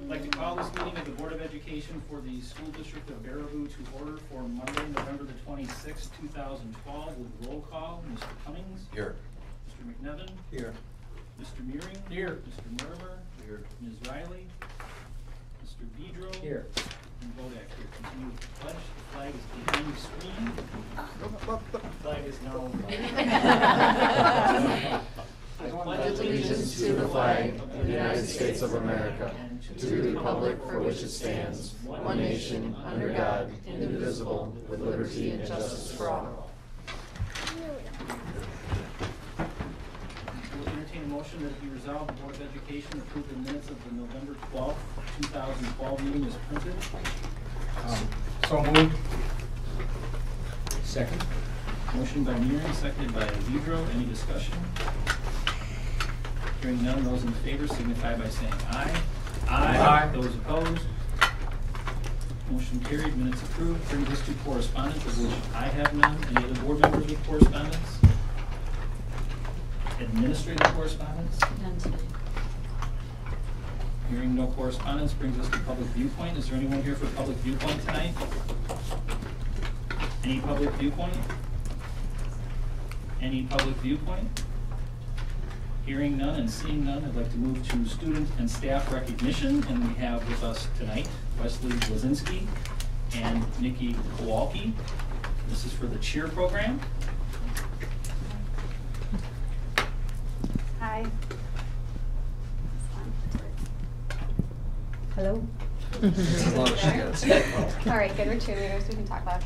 I'd like to call this meeting of the Board of Education for the School District of Baraboo to order for Monday, November the 26th, 2012, with roll call. Mr. Cummings? Here. Mr. McNevin? Here. Mr. Meering? Here. Mr. Mortimer? Here. Ms. Riley? Mr. Bedro? Here. And Bodak here. Continue with the pledge. The flag is behind the screen. The flag is now. I pledge allegiance to the flag of the United States of America, to the republic for which it stands, one nation, under God, indivisible, with liberty and justice for all. We'll entertain a motion that it be resolved the Board of Education approve the minutes of the November 12th, 2012 meeting as printed. So moved. Second. Motion by Meering, seconded by Bedro. Any discussion? Hearing none, those in favor signify by saying aye. Aye. Those opposed? Motion carried, minutes approved. Brings us to correspondence, of which I have none. Any other board members with correspondence? Administrative correspondence? None tonight. Hearing no correspondence brings us to public viewpoint. Is there anyone here for public viewpoint tonight? Any public viewpoint? Any public viewpoint? Hearing none and seeing none, I'd like to move to student and staff recognition. And we have with us tonight Wesley Blazinski and Nikki Kowalki. This is for the cheer program. Hi. Hello. As long as she gets it. All right, good. We're cheerleaders. We can talk loud.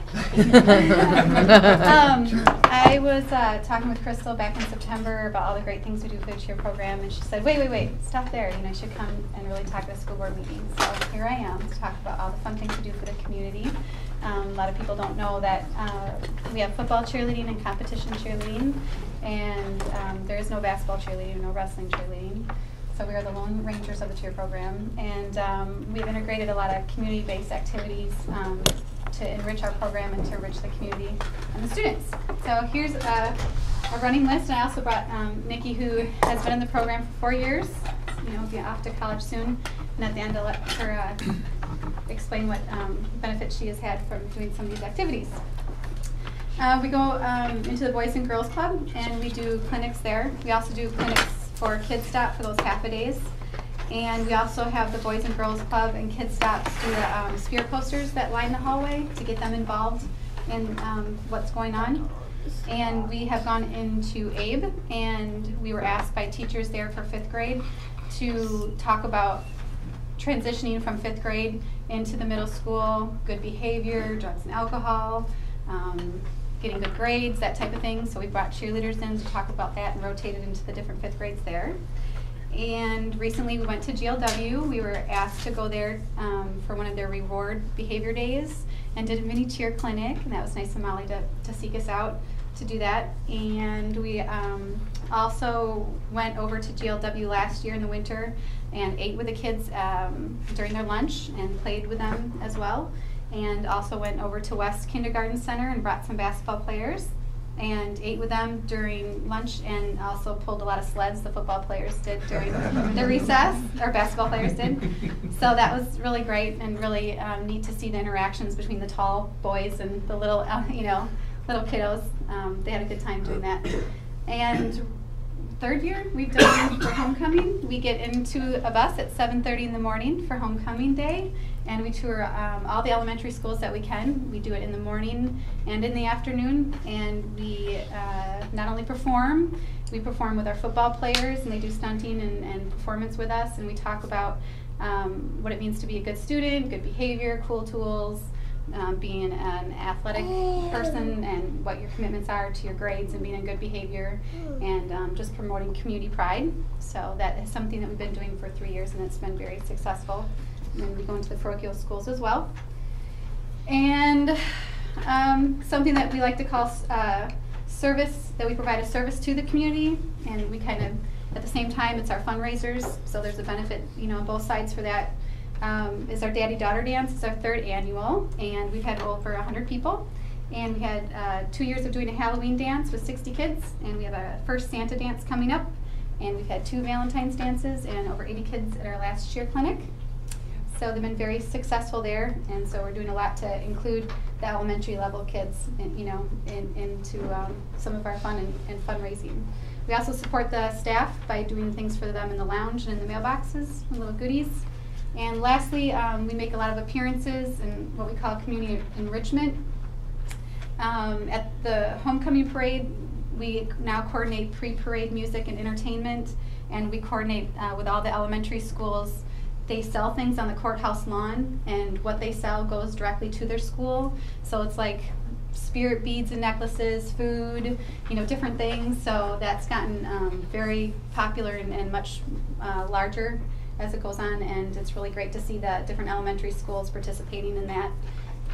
I was talking with Crystal back in September about all the great things we do for the cheer program, and she said, wait, stop there. You know, I should come and really talk at a school board meeting. So here I am to talk about all the fun things we do for the community. A lot of people don't know that we have football cheerleading and competition cheerleading, and there is no basketball cheerleading, no wrestling cheerleading. So we are the Lone Rangers of the cheer program, and we've integrated a lot of community-based activities to enrich our program and to enrich the community and the students. So here's a running list, and I also brought Nikki, who has been in the program for 4 years. You know, will be off to college soon, and at the end I'll let her explain what benefits she has had from doing some of these activities. We go into the Boys and Girls Club, and we do clinics there. We also do clinics for Kids Stop for those half-a-days. And we also have the Boys and Girls Club and Kids Stop do the spear posters that line the hallway to get them involved in what's going on. And we have gone into ABE, and we were asked by teachers there for 5th grade to talk about transitioning from 5th grade into the middle school, good behavior, drugs and alcohol, getting good grades, that type of thing. So we brought cheerleaders in to talk about that and rotated into the different 5th grades there. And recently we went to GLW. We were asked to go there for one of their reward behavior days and did a mini cheer clinic, and that was nice of Molly to seek us out to do that. And we also went over to GLW last year in the winter and ate with the kids during their lunch and played with them as well. And also went over to West Kindergarten Center and brought some basketball players and ate with them during lunch, and also pulled a lot of sleds the football players did during the recess, or basketball players did. So that was really great and really neat to see the interactions between the tall boys and the little, little kiddos. They had a good time doing that. And 3rd year, we've done for homecoming. We get into a bus at 7:30 in the morning for homecoming day, and we tour all the elementary schools that we can. We do it in the morning and in the afternoon, and we not only perform, we perform with our football players, and they do stunting and performance with us, and we talk about what it means to be a good student, good behavior, cool tools, being an athletic person, and what your commitments are to your grades and being in good behavior, and just promoting community pride. So that is something that we've been doing for 3 years, and it's been very successful. And then we go into the parochial schools as well. And something that we like to call service, that we provide a service to the community, and we kind of, at the same time, it's our fundraisers, so there's a benefit, on both sides for that. Is our Daddy-Daughter Dance. It's our 3rd annual, and we've had over 100 people. And we had 2 years of doing a Halloween dance with 60 kids, and we have a first Santa dance coming up, and we've had 2 Valentine's dances and over 80 kids at our last cheer clinic. So they've been very successful there, and so we're doing a lot to include the elementary level kids, into some of our fun and fundraising. We also support the staff by doing things for them in the lounge and in the mailboxes, and little goodies. And lastly, we make a lot of appearances and what we call community enrichment. At the homecoming parade, we now coordinate pre-parade music and entertainment, and we coordinate with all the elementary schools. They sell things on the courthouse lawn, and what they sell goes directly to their school. So it's like spirit beads and necklaces, food, different things. So that's gotten very popular and much larger as it goes on, and it's really great to see the different elementary schools participating in that.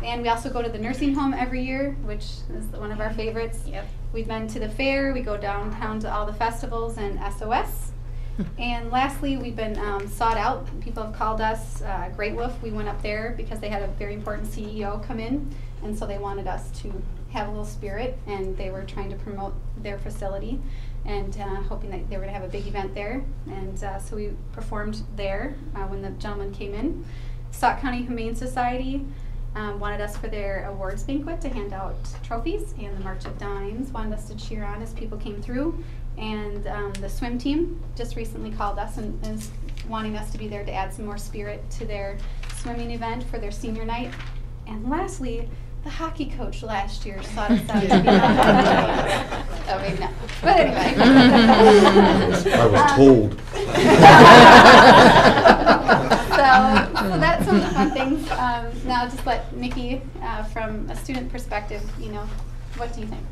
And we also go to the nursing home every year, which is one of our favorites. Yep. We've been to the fair, we go downtown to all the festivals and SOS. And lastly, we've been sought out. People have called us Great Wolf. We went up there because they had a very important CEO come in, and so they wanted us to have a little spirit, and they were trying to promote their facility and hoping that they were going to have a big event there. And so we performed there when the gentleman came in. Sauk County Humane Society wanted us for their awards banquet to hand out trophies, and the March of Dimes wanted us to cheer on as people came through. And the swim team just recently called us and is wanting us to be there to add some more spirit to their swimming event for their senior night. And lastly, the hockey coach last year sought us out to be on the Oh, maybe not. But anyway. I was told. So that's some of the fun things. Now just let Nikki, from a student perspective, what do you think?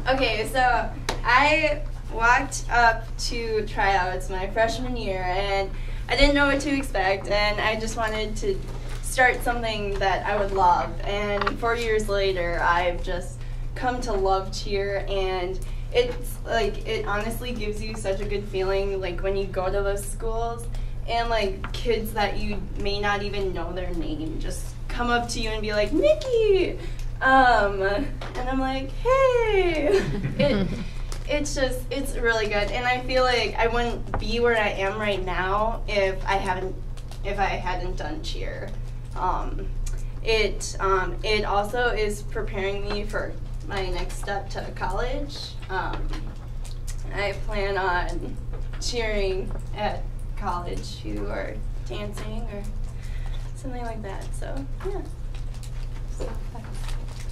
Okay, so I walked up to tryouts my freshman year, and I didn't know what to expect, and I just wanted to start something that I would love. And 4 years later, I've just come to love cheer, and it's like, it honestly gives you such a good feeling, like when you go to those schools and like kids that you may not even know their name just come up to you and be like, Nikki! And I'm like, hey! It's really good, and I feel like I wouldn't be where I am right now if I hadn't done cheer. It also is preparing me for my next step to college. I plan on cheering at college or dancing or something like that, so yeah. So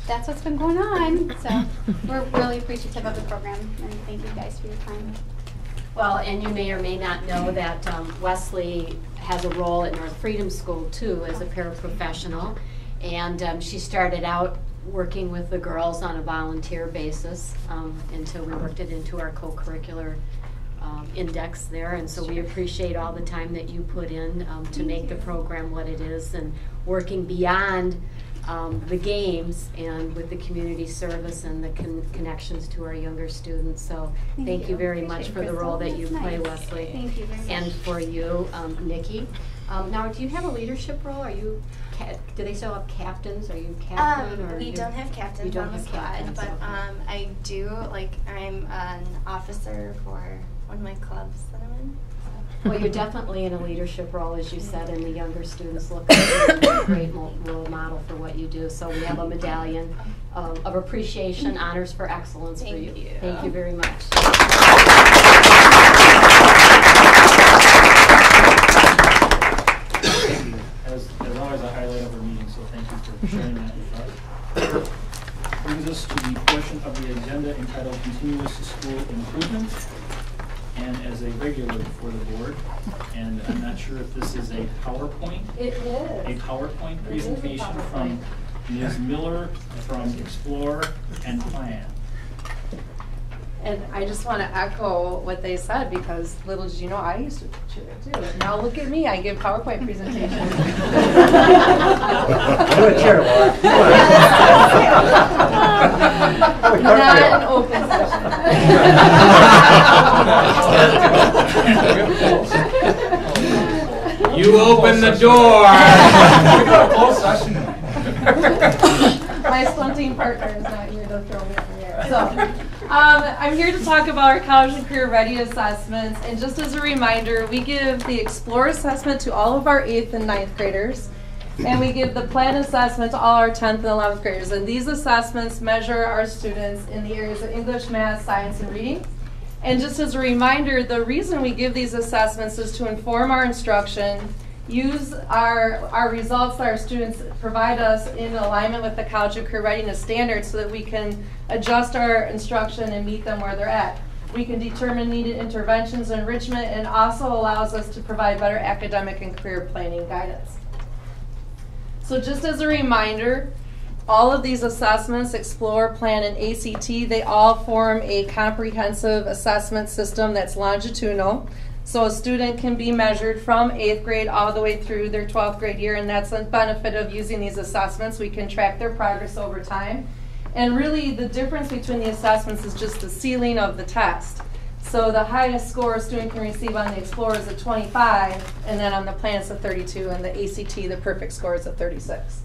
that's what's been going on. So we're really appreciative of the program, and thank you guys for your time. Well, and you may or may not know that Wesley has a role at North Freedom School too as a paraprofessional, and she started out working with the girls on a volunteer basis until we worked it into our co-curricular index there, and so we appreciate all the time that you put in to make the program what it is, and working beyond the games and with the community service and the connections to our younger students. So thank you very much for the role that you play, Wesley. Thank you very much. And for you, Nikki. Now, do you have a leadership role? Are you? Do they still have captains? Are you captain? Or we don't have captains on the squad, but I do. Like, I'm an officer for one of my clubs that I'm in. Well, you're definitely in a leadership role, as you said, and the younger students look at a great role model for what you do. So we have a medallion of appreciation, honors for excellence for you. Thank you. Thank you very much. Thank you. As always, a highlight of our meeting, so thank you for sharing that with us. Brings us to the portion of the agenda entitled Continuous School Improvement. And as a regular for the board, and I'm not sure if this is a PowerPoint. It is. A PowerPoint presentation from Ms. Miller from Explore and Plan. And I just want to echo what they said, because little did you know, I used to cheer too. Now look at me, I give PowerPoint presentations. Do a chair, Laura. Not an open session. You open the door. We got a closed session. My stunting partner is not here to throw me up in the air. So, I'm here to talk about our college and career ready assessments. And just as a reminder, we give the Explore assessment to all of our 8th and 9th graders. And we give the Plan assessment to all our 10th and 11th graders. And these assessments measure our students in the areas of English, math, science, and reading. And just as a reminder, the reason we give these assessments is to inform our instruction, use our results that our students provide us in alignment with the College and Career Readiness Standards so that we can adjust our instruction and meet them where they're at. We can determine needed interventions and enrichment, and also allows us to provide better academic and career planning guidance. So just as a reminder, all of these assessments, Explore, Plan, and ACT, they all form a comprehensive assessment system that's longitudinal. So a student can be measured from 8th grade all the way through their 12th grade year, and that's the benefit of using these assessments. We can track their progress over time. And really the difference between the assessments is just the ceiling of the test. So the highest score a student can receive on the Explore is a 25, and then on the Plan it's a 32, and the ACT, the perfect score, is a 36.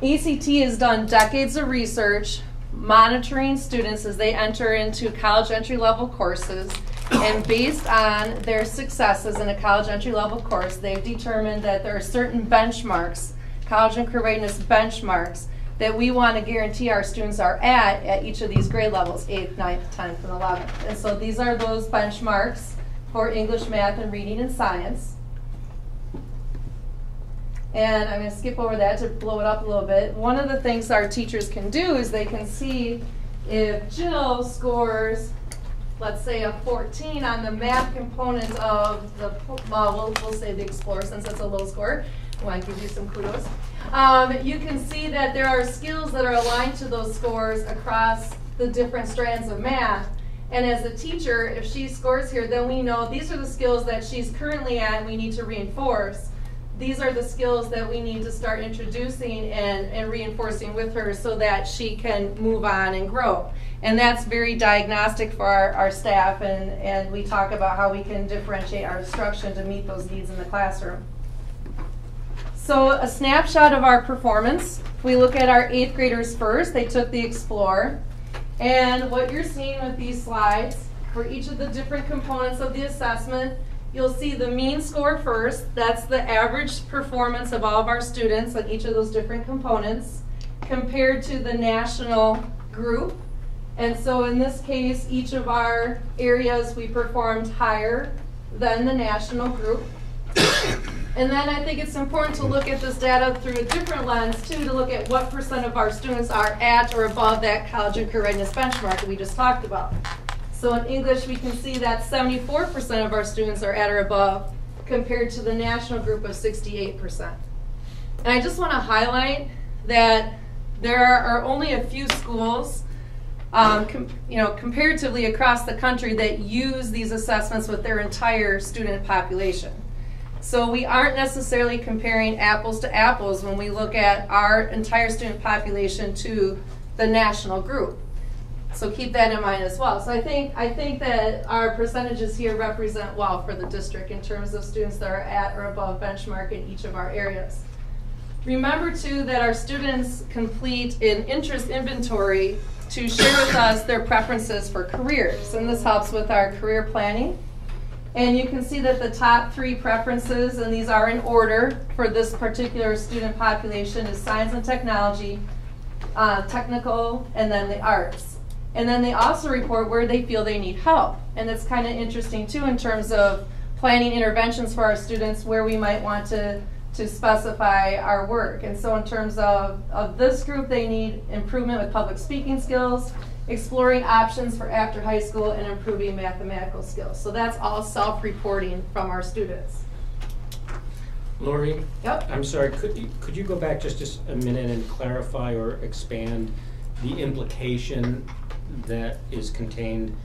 ACT has done decades of research monitoring students as they enter into college entry-level courses, and based on their successes in a college entry-level course, they've determined that there are certain benchmarks, college and career readiness benchmarks, that we want to guarantee our students are at each of these grade levels, 8th, 9th, 10th, and 11th. And so these are those benchmarks for English, math, and reading and science. And I'm going to skip over that to blow it up a little bit. One of the things our teachers can do is they can see if Jill scores, let's say, a 14 on the math component of the, well, we'll say the Explore since it's a low score. I want to give you some kudos. You can see that there are skills that are aligned to those scores across the different strands of math. And as a teacher, if she scores here, then we know these are the skills that she's currently at and we need to reinforce. These are the skills that we need to start introducing and reinforcing with her so that she can move on and grow. And that's very diagnostic for our staff, and we talk about how we can differentiate our instruction to meet those needs in the classroom. So a snapshot of our performance. We look at our 8th graders first. They took the Explore. And what you're seeing with these slides, for each of the different components of the assessment, you'll see the mean score first. That's the average performance of all of our students on each of those different components compared to the national group. And so in this case, each of our areas we performed higher than the national group. And then I think it's important to look at this data through a different lens too, to look at what % of our students are at or above that college and career readiness benchmark that we just talked about. So in English, we can see that 74% of our students are at or above compared to the national group of 68%. And I just want to highlight that there are only a few schools comparatively across the country that use these assessments with their entire student population. So we aren't necessarily comparing apples to apples when we look at our entire student population to the national group. So keep that in mind as well. So I think that our percentages here represent well for the district in terms of students that are at or above benchmark in each of our areas. Remember too that our students complete an interest inventory to share with us their preferences for careers, and this helps with our career planning. And you can see that the top 3 preferences, and these are in order for this particular student population, is science and technology, technical, and then the arts. And then they also report where they feel they need help. And it's kind of interesting too in terms of planning interventions for our students where we might want to specify our work. And so in terms of this group, they need improvement with public speaking skills, exploring options for after high school, and improving mathematical skills. So that's all self-reporting from our students. Lori? Yep. I'm sorry, could you go back just a minute and clarify or expand the implication that is contained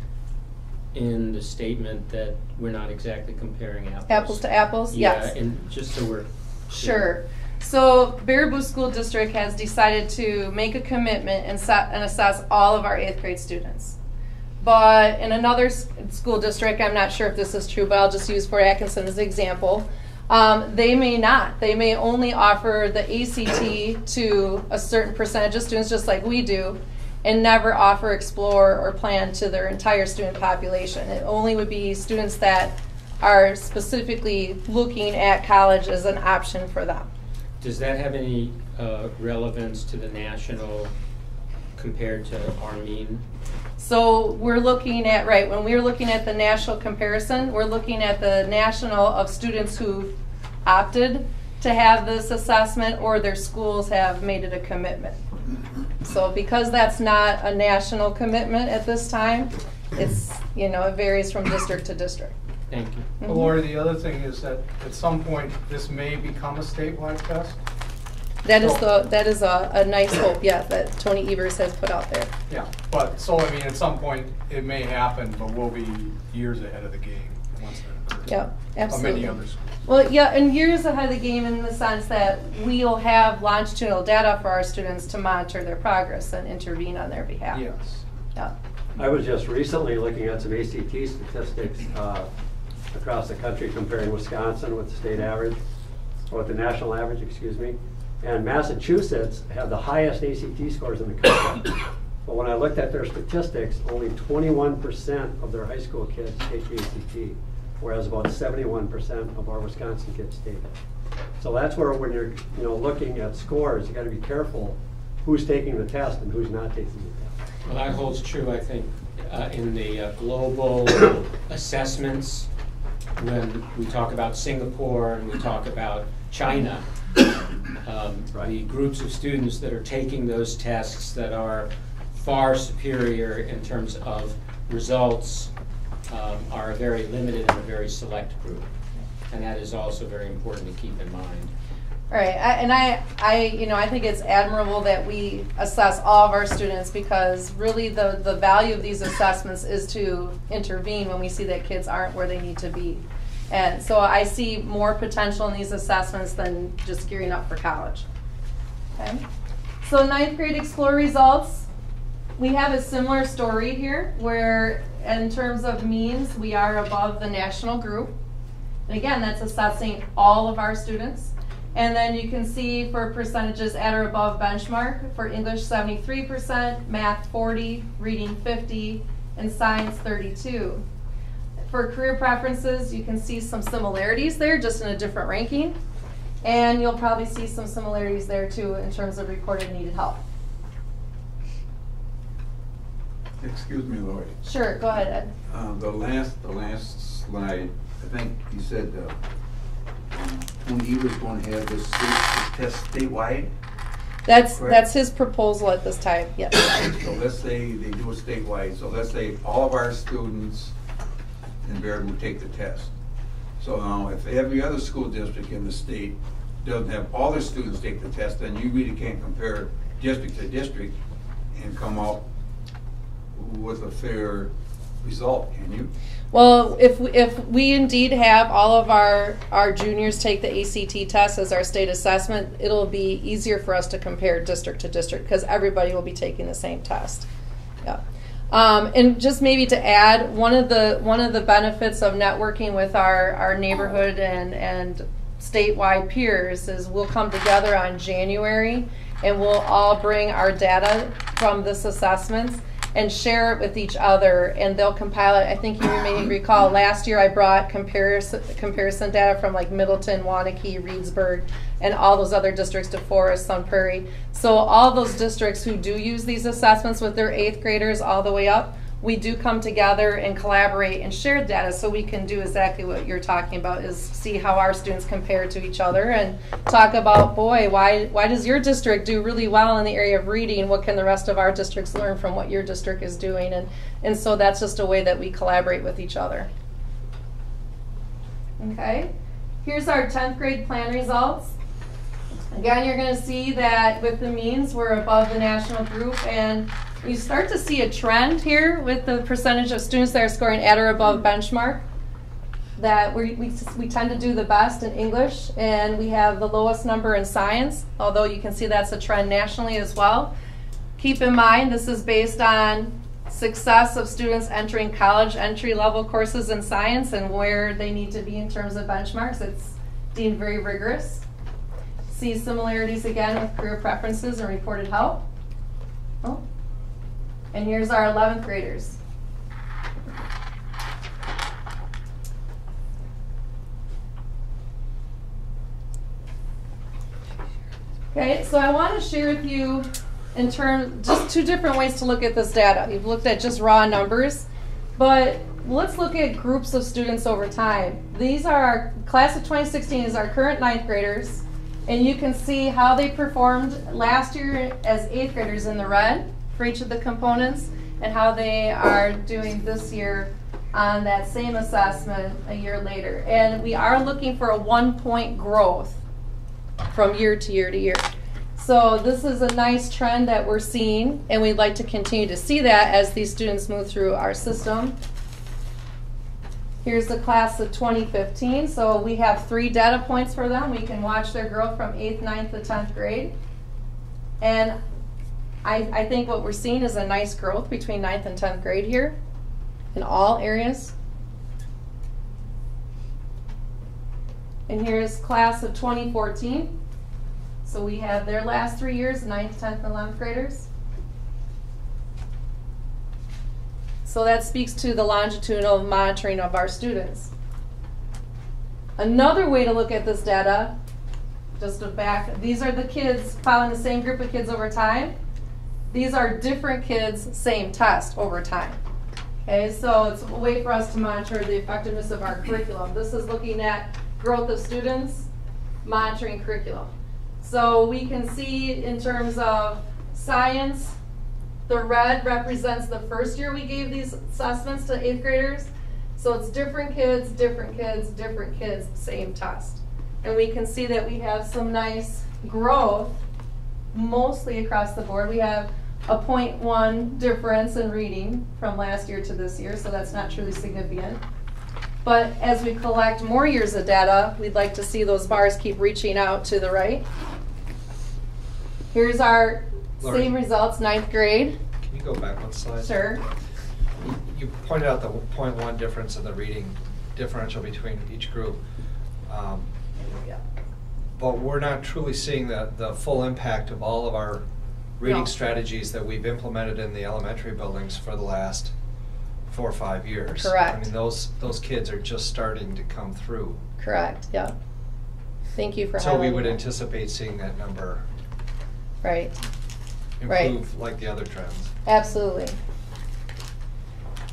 in the statement that we're not exactly comparing apples? Apples to apples? Yes. Yeah, and just so we're Sure. So Baraboo School District has decided to make a commitment and assess all of our 8th grade students. But in another school district, I'm not sure if this is true, but I'll just use Fort Atkinson as an example, they may not. They may only offer the ACT to a certain percentage of students, just like we do. and never offer Explore or Plan to their entire student population. It only would be students that are specifically looking at college as an option for them. Does that have any relevance to the national compared to our mean? So we're looking at, right, when we're looking at the national comparison, we're looking at the national of students who've opted to have this assessment or their schools have made it a commitment. So because that's not a national commitment at this time, it's, you know, it varies from district to district. Thank you. Well, Lori, the other thing is that at some point, this may become a statewide test. That is a nice hope, yeah, that Tony Evers has put out there. Yeah, but, so I mean, at some point, it may happen, but we'll be years ahead of the game once that occurs. Yeah, absolutely. Of many other schools. Well, yeah, and years ahead of the game in the sense that we'll have longitudinal data for our students to monitor their progress and intervene on their behalf. Yes. Yeah. I was just recently looking at some ACT statistics across the country, comparing Wisconsin with the state average, or with the national average, excuse me. And Massachusetts have the highest ACT scores in the country. But when I looked at their statistics, only 21% of their high school kids take the ACT, whereas about 71% of our Wisconsin kids take it. So that's where, when you're looking at scores, you got to be careful who's taking the test and who's not taking the test. Well, that holds true, I think, in the global assessments. When we talk about Singapore and we talk about China, the groups of students that are taking those tests that are far superior in terms of results are very limited and a very select group. And that is also very important to keep in mind. All right, I think it's admirable that we assess all of our students, because really the value of these assessments is to intervene when we see that kids aren't where they need to be. And so I see more potential in these assessments than just gearing up for college. Okay. So 9th grade Explore results, we have a similar story here where in terms of means we are above the national group. And again, that's assessing all of our students. And then you can see for percentages at or above benchmark, for English 73%, math 40, reading 50, and science 32. For career preferences, you can see some similarities there, just in a different ranking. And you'll probably see some similarities there too in terms of reported needed help. Excuse me, Lori. Sure, go ahead, Ed. The last slide, I think you said Tony Evers going to have this test statewide. That's his proposal at this time, yes. So let's say they do it statewide. So let's say all of our students in Baird will take the test. So now, if every other school district in the state doesn't have all their students take the test, then you really can't compare district to district and come up with a fair result, can you? Well, if we indeed have all of our juniors take the ACT test as our state assessment, it'll be easier for us to compare district to district because everybody will be taking the same test. Yeah. And just maybe to add, one of the benefits of networking with our neighborhood and statewide peers is we'll come together on January and we'll all bring our data from this assessment and share it with each other, and they'll compile it. I think you may recall last year I brought comparison data from like Middleton, Waunakee, Reedsburg, and all those other districts to Forest, Sun Prairie. So all those districts who do use these assessments with their 8th graders all the way up, we do come together and collaborate and share data so we can do exactly what you're talking about, is see how our students compare to each other and talk about, boy, why does your district do really well in the area of reading? What can the rest of our districts learn from what your district is doing? And so that's just a way that we collaborate with each other. Okay, here's our 10th grade plan results. Again, you're going to see that with the means, we're above the national group, and we start to see a trend here with the percentage of students that are scoring at or above benchmark, that we tend to do the best in English, and we have the lowest number in science, although you can see that's a trend nationally as well. Keep in mind, this is based on success of students entering college entry-level courses in science and where they need to be in terms of benchmarks. It's deemed very rigorous. See similarities again with career preferences and reported help. Oh. And here's our 11th graders. Okay, so I want to share with you in terms, just two different ways to look at this data. You've looked at just raw numbers, but let's look at groups of students over time. These are our class of 2016 is our current 9th graders, and you can see how they performed last year as 8th graders in the red for each of the components, and how they are doing this year on that same assessment a year later. And we are looking for a 1-point growth from year to year to year. So this is a nice trend that we're seeing, and we'd like to continue to see that as these students move through our system. Here's the class of 2015. So we have 3 data points for them. We can watch their growth from 8th, 9th, to 10th grade. And I think what we're seeing is a nice growth between 9th and 10th grade here in all areas. And here's class of 2014. So we have their last 3 years, 9th, 10th, and 11th graders. So that speaks to the longitudinal monitoring of our students. Another way to look at this data, just to back, these are the kids following the same group of kids over time. These are different kids, same test over time. Okay, so it's a way for us to monitor the effectiveness of our curriculum. This is looking at growth of students, monitoring curriculum. So we can see in terms of science, the red represents the first year we gave these assessments to 8th graders. So it's different kids, different kids, different kids, same test. And we can see that we have some nice growth mostly across the board. We have a 0.1 difference in reading from last year to this year, so that's not truly significant. But as we collect more years of data, we'd like to see those bars keep reaching out to the right. Here's our same results, 9th grade. Can you go back one slide? Sure. You pointed out the 0.1 difference in the reading differential between each group. Yeah. But we're not truly seeing the full impact of all of our reading No. strategies that we've implemented in the elementary buildings for the last 4 or 5 years. Correct. I mean, those kids are just starting to come through. Correct, yeah. Thank you for So we highlighting would that. anticipate seeing that number Right. Right. improve like the other trends. Absolutely.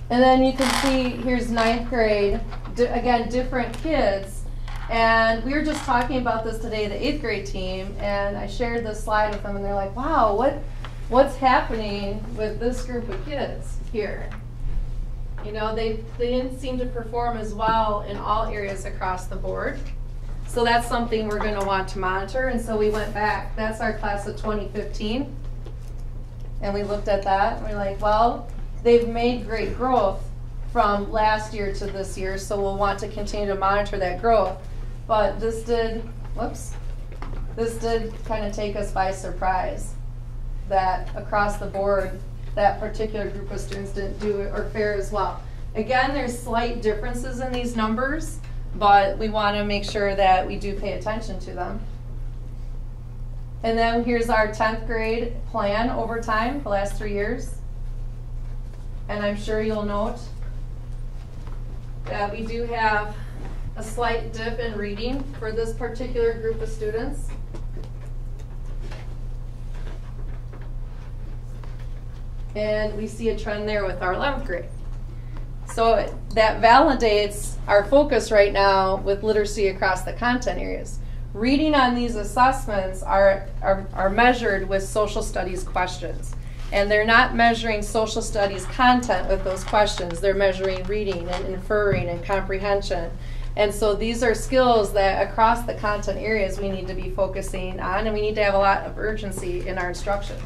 And then you can see here's 9th grade, again, different kids. And we were just talking about this today, the 8th grade team, and I shared this slide with them, and they're like, wow, what's happening with this group of kids here? You know, they didn't seem to perform as well in all areas across the board. So that's something we're going to want to monitor. And so we went back. That's our class of 2015. And we looked at that. And we're like, well, they've made great growth from last year to this year. So we'll want to continue to monitor that growth. But this did kind of take us by surprise that across the board, that particular group of students didn't do it or fare as well. Again, there's slight differences in these numbers, but we want to make sure that we do pay attention to them. And then here's our 10th grade plan over time, the last 3 years. And I'm sure you'll note that we do have a slight dip in reading for this particular group of students. And we see a trend there with our 11th grade. So that validates our focus right now with literacy across the content areas. Reading on these assessments are measured with social studies questions. And they're not measuring social studies content with those questions. They're measuring reading and inferring and comprehension. And so these are skills that across the content areas we need to be focusing on, and we need to have a lot of urgency in our instruction.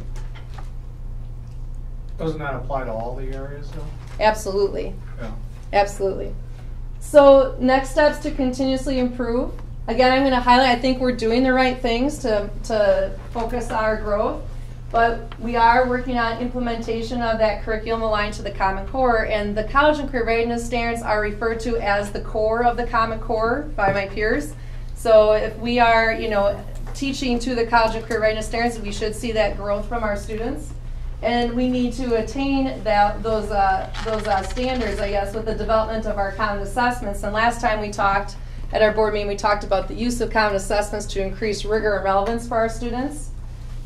Doesn't that apply to all the areas though? Absolutely. Yeah. Absolutely. So next steps to continuously improve. Again, I'm going to highlight, I think we're doing the right things to focus on our growth, but we are working on implementation of that curriculum aligned to the Common Core, and the College and Career Readiness Standards are referred to as the core of the Common Core by my peers. So if we are, teaching to the College and Career Readiness Standards, we should see that growth from our students. And we need to attain those standards, I guess, with the development of our common assessments. And last time we talked, at our board meeting, we talked about the use of common assessments to increase rigor and relevance for our students.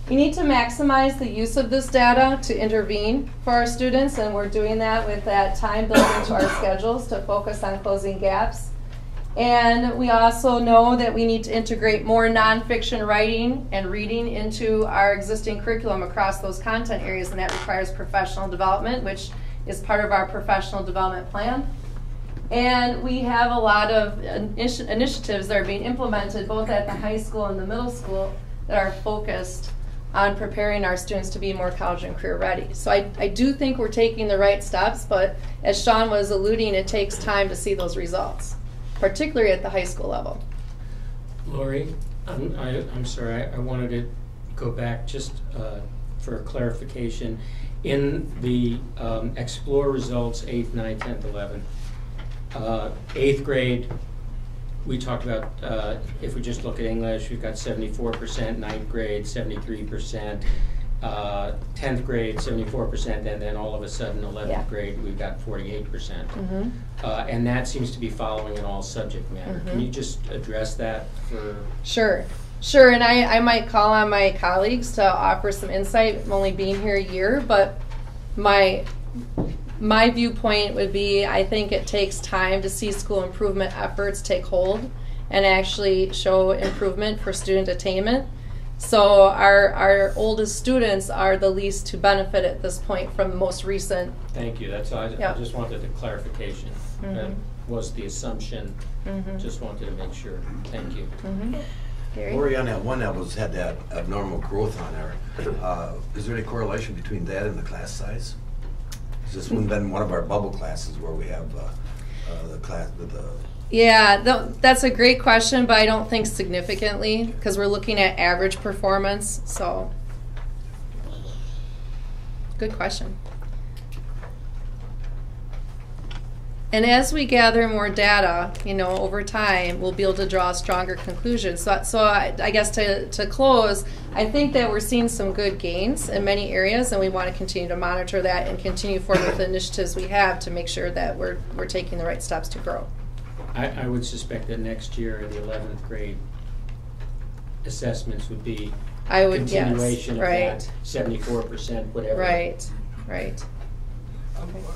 We need to maximize the use of this data to intervene for our students, and we're doing that with that time built into our schedules to focus on closing gaps. And we also know that we need to integrate more nonfiction writing and reading into our existing curriculum across those content areas, and that requires professional development, which is part of our professional development plan. And we have a lot of initiatives that are being implemented both at the high school and the middle school that are focused on preparing our students to be more college and career ready. So I do think we're taking the right steps, but as Sean was alluding, it takes time to see those results, particularly at the high school level. Lori, I'm sorry, I wanted to go back just for clarification. In the Explore results, 8th, 9th, 10th, 11th, 8th grade, we talked about, if we just look at English, we've got 74%, 9th grade, 73%, 10th grade, 74%, and then all of a sudden, 11th grade, we've got 48%. And that seems to be following in all subject matter. Can you just address that for? Sure, and I might call on my colleagues to offer some insight. I'm only being here a year, but my viewpoint would be, I think it takes time to see school improvement efforts take hold and actually show improvement for student attainment. So our oldest students are the least to benefit at this point from the most recent. Thank you. That's all. I just wanted the clarification. That was the assumption. Just wanted to make sure. Thank you. Gary? Lori, on that one that had that abnormal growth on there, is there any correlation between that and the class size? This would have been one of our bubble classes where we have the class with the. Yeah, that's a great question, but I don't think significantly because we're looking at average performance. So, good question. And as we gather more data, over time, we'll be able to draw stronger conclusions. So I guess to close, I think that we're seeing some good gains in many areas, and we want to continue to monitor that and continue forward with the initiatives we have to make sure that we're taking the right steps to grow. I would suspect that next year, the 11th grade assessments would be continuation of that 74%, whatever. Right.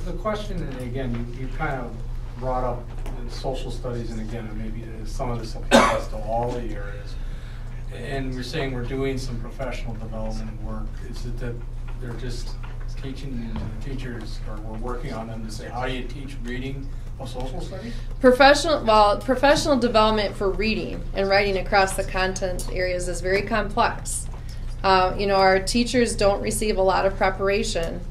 The question, and again, you kind of brought up in social studies, and again, maybe some of this applies to all the areas. And we're saying we're doing some professional development work. Is it that they're just teaching the teachers, or we're working on them to say, how do you teach reading of social studies? Professional development for reading and writing across the content areas is very complex. Our teachers don't receive a lot of preparation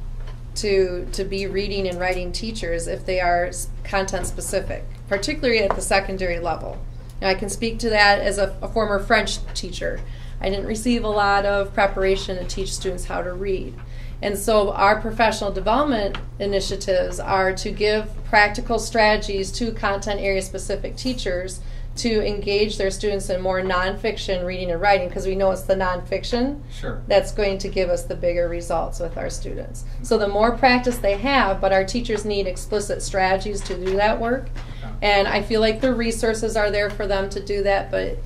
to be reading and writing teachers if they are content specific, particularly at the secondary level. Now, I can speak to that as a former French teacher. I didn't receive a lot of preparation to teach students how to read. And so our professional development initiatives are to give practical strategies to content area specific teachers to engage their students in more nonfiction reading and writing, because we know it's the nonfiction that's going to give us the bigger results with our students. So the more practice they have, but our teachers need explicit strategies to do that work. And I feel like the resources are there for them to do that, but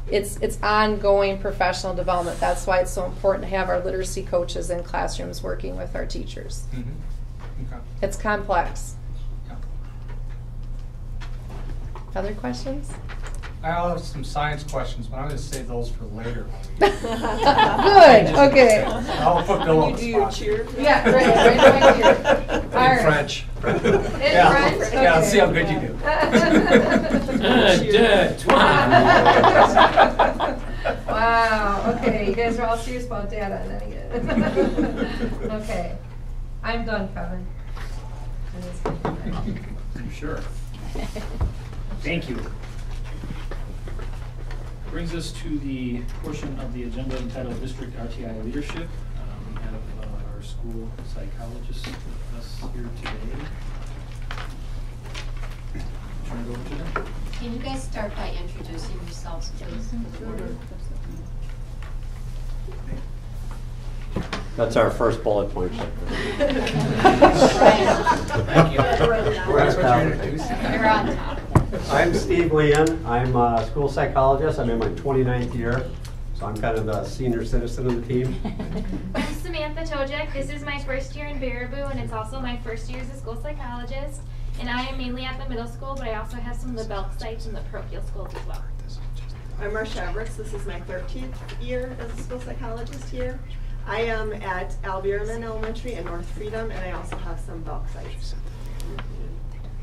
it's ongoing professional development. That's why it's so important to have our literacy coaches in classrooms working with our teachers. It's complex. Other questions? I'll have some science questions, but I'm going to save those for later. Good. Okay. I'll put Bill on the spot. Cheer? Yeah, right here. In French. French? Yeah, let's see how good you do. Wow. Okay, you guys are all serious about data, and then okay, I'm done, Kevin. Sure. Thank you. Brings us to the portion of the agenda entitled District RTI Leadership. We have our school psychologist with us here today. Turn it over to them. Can you guys start by introducing yourselves, please? That's our first bullet point. Thank you. That's what you're introducing. You're on top. I'm Steve Leon. I'm a school psychologist. I'm in my 29th year, so I'm kind of the senior citizen of the team. I'm Samantha Tojek. This is my first year in Baraboo, and it's also my first year as a school psychologist. And I am mainly at the middle school, but I also have some of the Belk sites and the parochial schools as well. I'm Marcia Everts. This is my 13th year as a school psychologist here. I am at Albeerman Elementary and North Freedom, and I also have some Belk sites.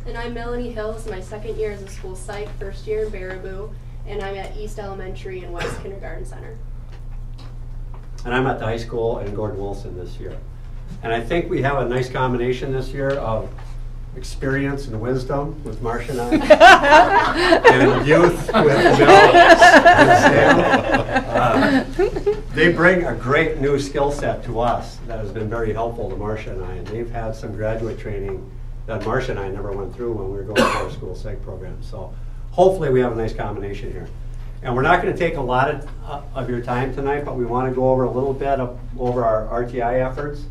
And I'm Melanie Hill. This is my second year as a school psych, first year in Baraboo, and I'm at East Elementary and West Kindergarten Center. And I'm at the high school and Gordon Wilson this year. And I think we have a nice combination this year of experience and wisdom with Marcia and I, and youth with Bill and Sam. They bring a great new skill set to us that has been very helpful to Marcia and I, and they've had some graduate training that Marcia and I never went through when we were going through our school psych program. So hopefully we have a nice combination here. And we're not going to take a lot of your time tonight, but we want to go over a little bit over our RTI efforts.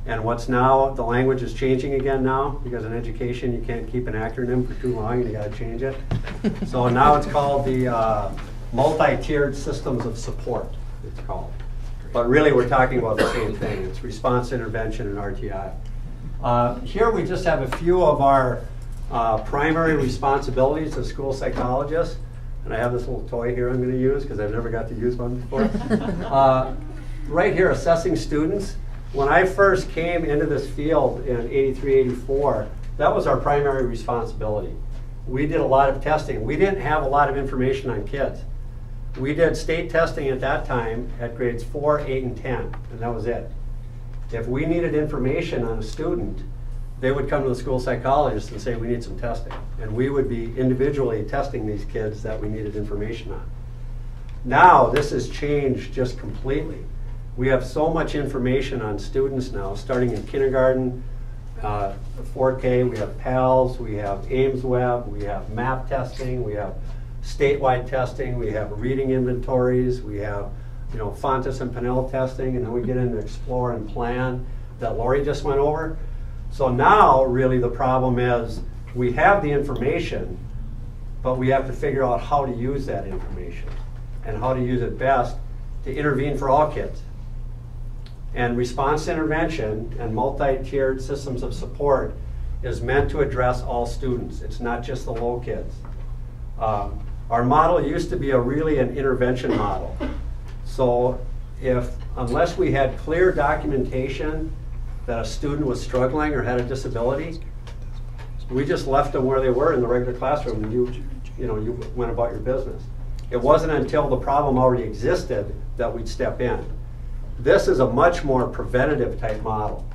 And what's now, the language is changing again now, because in education you can't keep an acronym for too long and you got to change it. So now it's called the multi-tiered systems of support, it's called. But really we're talking about the same thing. It's response, intervention, and RTI. Here we just have a few of our primary responsibilities as school psychologists. And I have this little toy here I'm going to use because I've never got to use one before. Right here, assessing students. When I first came into this field in 83, 84, that was our primary responsibility. We did a lot of testing. We didn't have a lot of information on kids. We did state testing at that time at grades 4, 8, and 10, and that was it. If we needed information on a student, they would come to the school psychologist and say, we need some testing. And we would be individually testing these kids that we needed information on. Now, this has changed just completely. We have so much information on students now, starting in kindergarten, 4K, we have PALS, we have AIMSweb, we have MAP testing, we have statewide testing, we have reading inventories, we have Fontes and Pinnell testing, and then we get into Explore and Plan that Lori just went over. So now, really, the problem is we have the information, but we have to figure out how to use that information and how to use it best to intervene for all kids. And response intervention and multi-tiered systems of support is meant to address all students. It's not just the low kids. Our model used to be really an intervention model. So unless we had clear documentation that a student was struggling or had a disability, we just left them where they were in the regular classroom and you went about your business. It wasn't until the problem already existed that we'd step in. This is a much more preventative type model.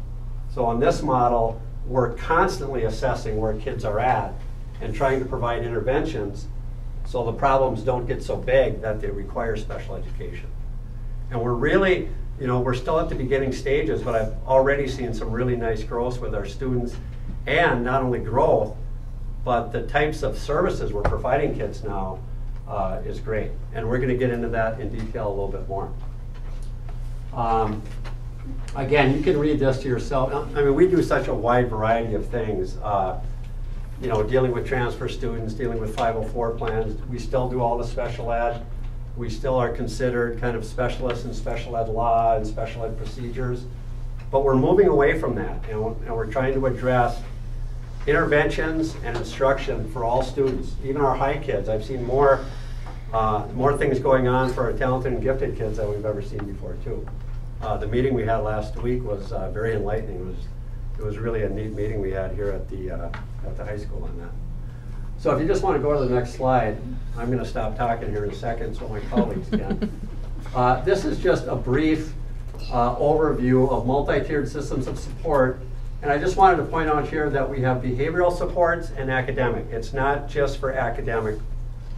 So on this model, we're constantly assessing where kids are at and trying to provide interventions so the problems don't get so big that they require special education. And we're really, we're still at the beginning stages, but I've already seen some really nice growth with our students, and not only growth, but the types of services we're providing kids now is great. And we're going to get into that in detail a little bit more. Again, you can read this to yourself. I mean, we do such a wide variety of things. Dealing with transfer students, dealing with 504 plans. We still do all the special ed. We still are considered kind of specialists in special ed law and special ed procedures. But we're moving away from that, and we're trying to address interventions and instruction for all students, even our high kids. I've seen more things going on for our talented and gifted kids than we've ever seen before, too. The meeting we had last week was very enlightening. It was really a neat meeting we had here at the high school on that. So if you just want to go to the next slide, I'm going to stop talking here in a second so my colleagues can. This is just a brief overview of multi-tiered systems of support. And I just wanted to point out here that we have behavioral supports and academic. It's not just for academic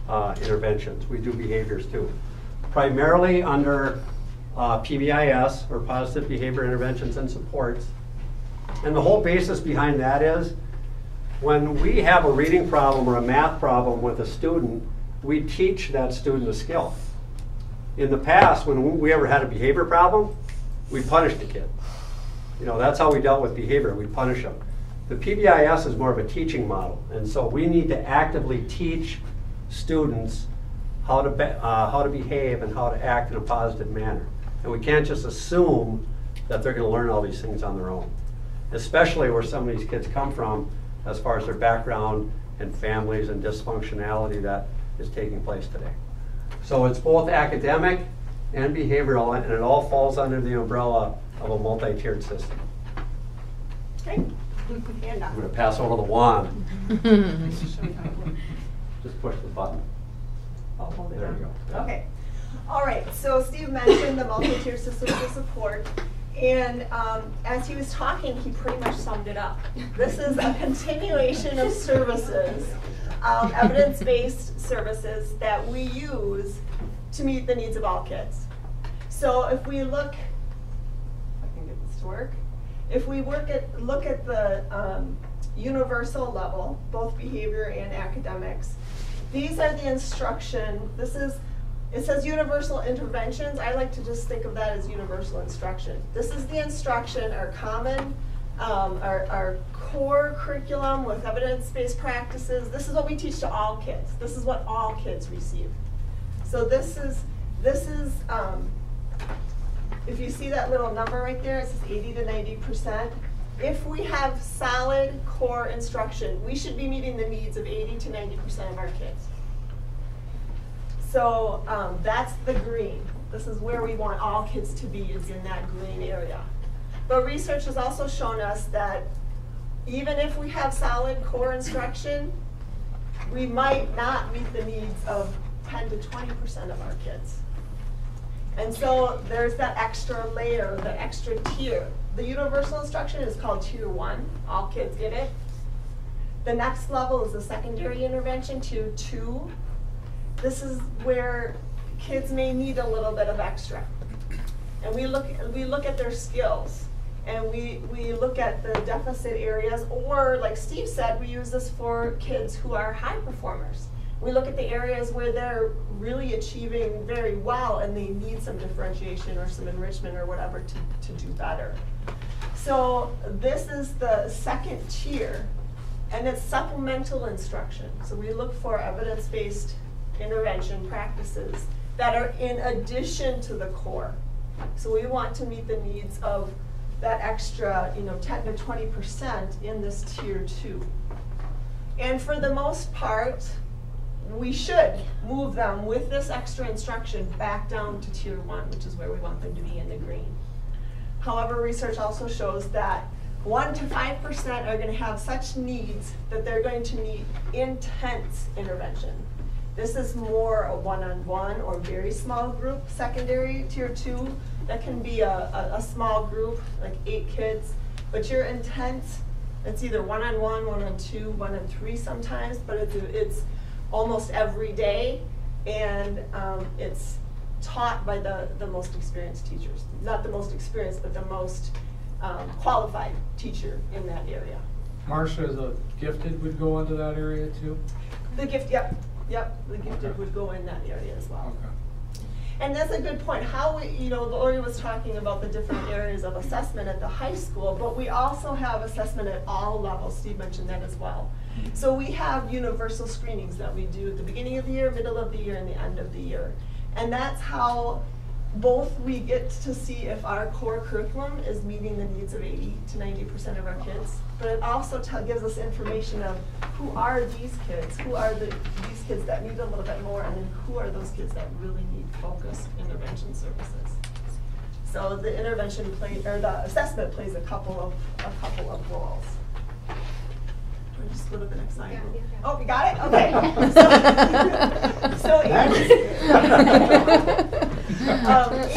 interventions. We do behaviors too. Primarily under PBIS, or Positive Behavior Interventions and Supports. And the whole basis behind that is when we have a reading problem or a math problem with a student, we teach that student a skill. In the past, when we ever had a behavior problem, we punished the kid. You know, that's how we dealt with behavior, we punish them. The PBIS is more of a teaching model, and so we need to actively teach students how to behave and how to act in a positive manner. And we can't just assume that they're going to learn all these things on their own, especially where some of these kids come from as far as their background and families and dysfunctionality that is taking place today. So it's both academic and behavioral, and it all falls under the umbrella of a multi-tiered system. Okay. I'm going to pass over the wand. Just push the button. I'll hold it There down. you go. Okay. All right. So Steve mentioned the multi-tier systems of support. And as he was talking, he pretty much summed it up. This is a continuation of services, evidence-based services that we use to meet the needs of all kids. So if we look, if I can get this to work, if we look at the universal level, both behavior and academics, these are the instruction. It says universal interventions. I like to just think of that as universal instruction. This is the instruction, our common, our core curriculum with evidence-based practices. This is what we teach to all kids. This is what all kids receive. So this is if you see that little number right there, it says 80 to 90%. If we have solid core instruction, we should be meeting the needs of 80 to 90% of our kids. So that's the green. This is where we want all kids to be, is in that green area. But research has also shown us that even if we have solid core instruction, we might not meet the needs of 10 to 20% of our kids. And so there's that extra layer, the extra tier. The universal instruction is called Tier 1. All kids get it. The next level is the secondary intervention, Tier 2. This is where kids may need a little bit of extra. And we look at their skills, and we look at the deficit areas, or like Steve said, we use this for kids who are high performers. We look at the areas where they're really achieving very well and they need some differentiation or some enrichment or whatever to do better. So this is the second tier, and it's supplemental instruction. So we look for evidence-based intervention practices that are in addition to the core. So we want to meet the needs of that extra, 10 to 20% in this Tier 2. And for the most part, we should move them with this extra instruction back down to Tier 1, which is where we want them to be in the green. However, research also shows that 1 to 5% are going to have such needs that they're going to need intense intervention. This is more a one-on-one or very small group. Secondary, Tier 2, that can be a small group, like 8 kids. But your intense, it's either one-on-one, one-on-two, one-on-three sometimes, but it's almost every day, and it's taught by the most experienced teachers. Not the most experienced, but the most qualified teacher in that area. Marcia, the gifted would go into that area too? The gift, yep, the gifted would go in that area as well. Okay. And that's a good point. How we, Lori was talking about the different areas of assessment at the high school, but we also have assessment at all levels. Steve mentioned that as well. So we have universal screenings that we do at the beginning of the year, middle of the year, and the end of the year. And that's how both we get to see if our core curriculum is meeting the needs of 80 to 90% of our kids, but it also gives us information of who are these kids, who are these kids that need a little bit more, and then who are those kids that really need focused intervention services. So the the assessment plays a couple of roles. Just go to the next slide. Yeah. Oh, you got it? Okay.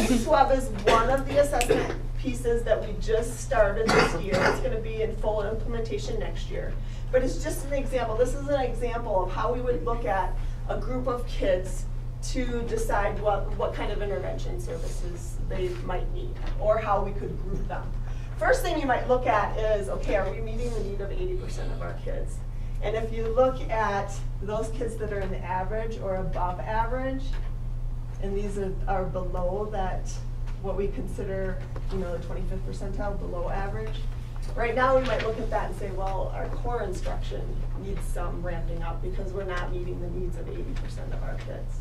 ACE-WEB is one of the assessment pieces that we just started this year. It's going to be in full implementation next year. But it's just an example. This is an example of how we would look at a group of kids to decide what kind of intervention services they might need, or how we could group them. First thing you might look at is, okay, are we meeting the need of 80% of our kids? And if you look at those kids that are in the average or above average, and these are below that what we consider, you know, the 25th percentile, below average. Right now, we might look at that and say, well, our core instruction needs some ramping up because we're not meeting the needs of 80% of our kids.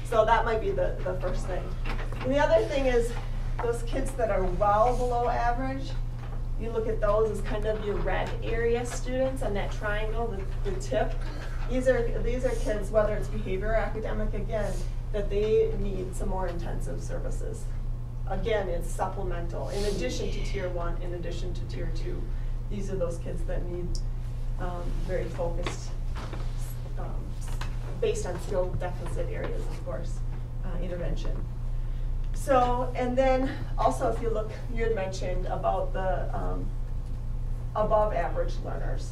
So that might be the first thing. And the other thing is those kids that are well below average, you look at those as kind of your red area students on that triangle, the tip. These are kids, whether it's behavior or academic, again, that they need some more intensive services. Again, it's supplemental, in addition to Tier 1, in addition to Tier 2. These are those kids that need very focused, based on skill deficit areas, of course, intervention. So, and then also if you look, you had mentioned about the above average learners,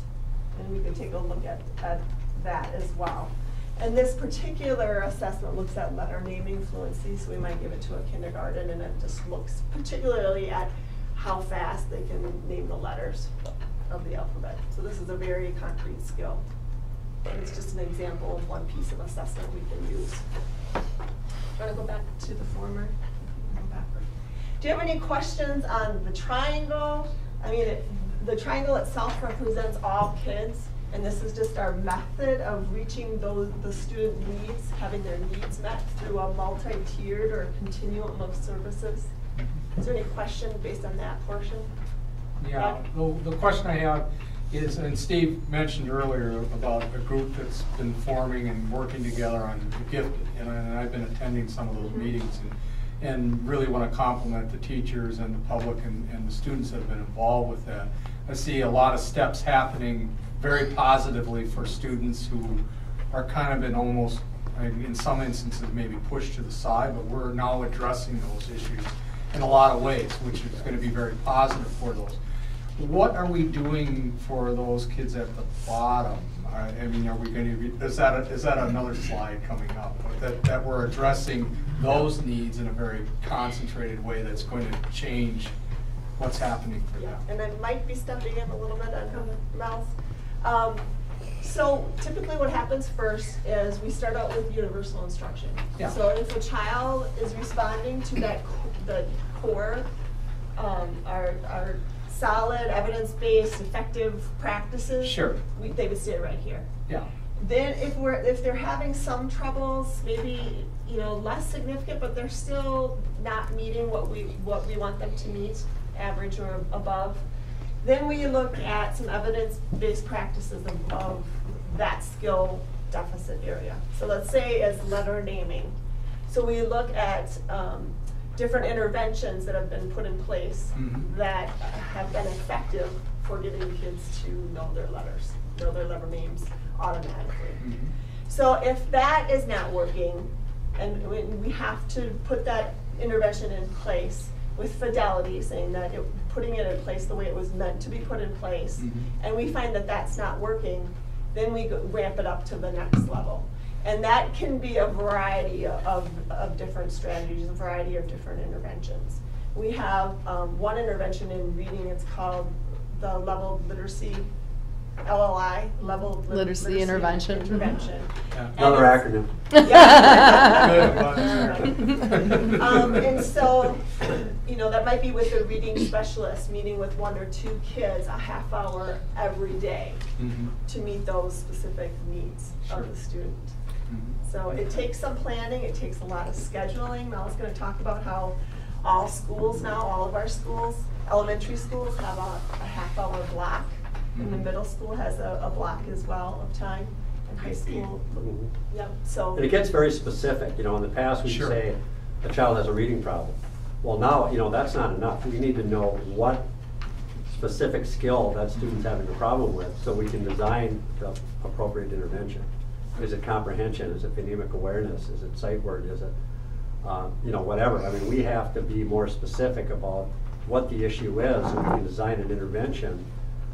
and we could take a look at that as well. And this particular assessment looks at letter naming fluency, so we might give it to a kindergarten, and it just looks particularly at how fast they can name the letters of the alphabet. So this is a very concrete skill. And it's just an example of one piece of assessment we can use. Want to go back to the former? Go backward. Do you have any questions on the triangle? I mean, the triangle itself represents all kids. And this is just our method of reaching the student needs, having their needs met through a multi-tiered or continuum of services. Is there any question based on that portion? Yeah, the question I have is, and Steve mentioned earlier about a group that's been forming and working together on the gift, and I've been attending some of those meetings and really want to compliment the teachers and the public and the students that have been involved with that. I see a lot of steps happening very positively for students who are kind of been almost, in some instances, maybe pushed to the side, but we're now addressing those issues in a lot of ways, which is going to be very positive for those. What are we doing for those kids at the bottom? I mean, are we going to, is that another slide coming up? That we're addressing those needs in a very concentrated way that's going to change what's happening for them. And I might be stepping in a little bit on Mel's. So typically what happens first is we start out with universal instruction. Yeah. So if a child is responding to the core, our solid, evidence-based, effective practices, sure, they would stay right here. Yeah. Then if they're having some troubles, maybe less significant, but they're still not meeting what we want them to meet, average or above, then we look at some evidence-based practices of that skill deficit area. So let's say as letter naming. So we look at different interventions that have been put in place that have been effective for getting kids to know their letters, know their letter names automatically. So if that is not working, and we have to put that intervention in place with fidelity, saying that putting it in place the way it was meant to be put in place, and we find that that's not working, then we ramp it up to the next level. And that can be a variety of different strategies, a variety of different interventions. We have one intervention in reading, it's called the Level Literacy, LLI, Level Literacy Intervention. Yeah. Another acronym. And so, that might be with a reading specialist, meeting with 1 or 2 kids a half hour every day to meet those specific needs of the student. So it takes some planning, it takes a lot of scheduling. Mel's going to talk about how all schools now, all of our schools, elementary schools have a half hour block. And the middle school has a block as well of time, and high school, yep. So and it gets very specific. In the past we would say a child has a reading problem. Well, now that's not enough. We need to know what specific skill that student's having a problem with, so we can design the appropriate intervention. Is it comprehension? Is it phonemic awareness? Is it sight word? Is it whatever? I mean, we have to be more specific about what the issue is, so we can design an intervention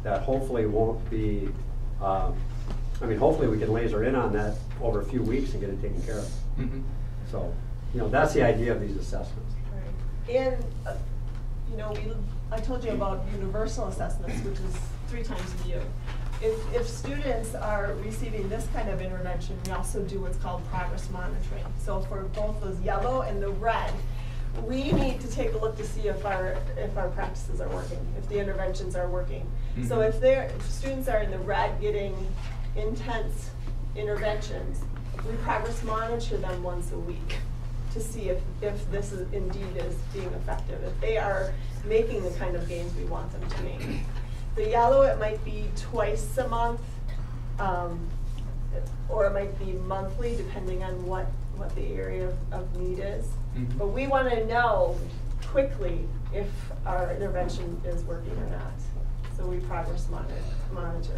that hopefully won't be, hopefully we can laser in on that over a few weeks and get it taken care of. So, that's the idea of these assessments. Right. And, I told you about universal assessments, which is 3 times a year. If students are receiving this kind of intervention, we also do what's called progress monitoring. So for both those yellow and the red, we need to take a look to see if our practices are working, if the interventions are working. So if students are in the red getting intense interventions, we progress monitor them once a week to see if this is indeed is being effective, if they are making the kind of gains we want them to make. The yellow, it might be twice a month, or it might be monthly, depending on what the area of need is. But we want to know quickly if our intervention is working or not. So we progress monitor.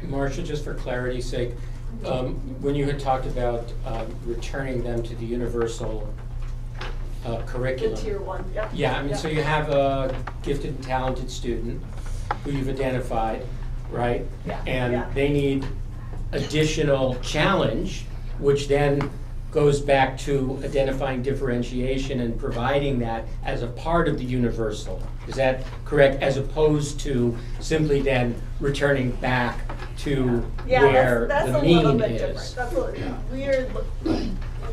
Marcia, just for clarity's sake, when you had talked about returning them to the universal curriculum. The tier 1, yep. Yeah, I mean, yep. so you have a gifted and talented student who you've identified, right? Yeah. And they need additional challenge, which then goes back to identifying differentiation and providing that as a part of the universal. Is that correct? As opposed to simply then returning back to where that's the a little mean bit is. Different.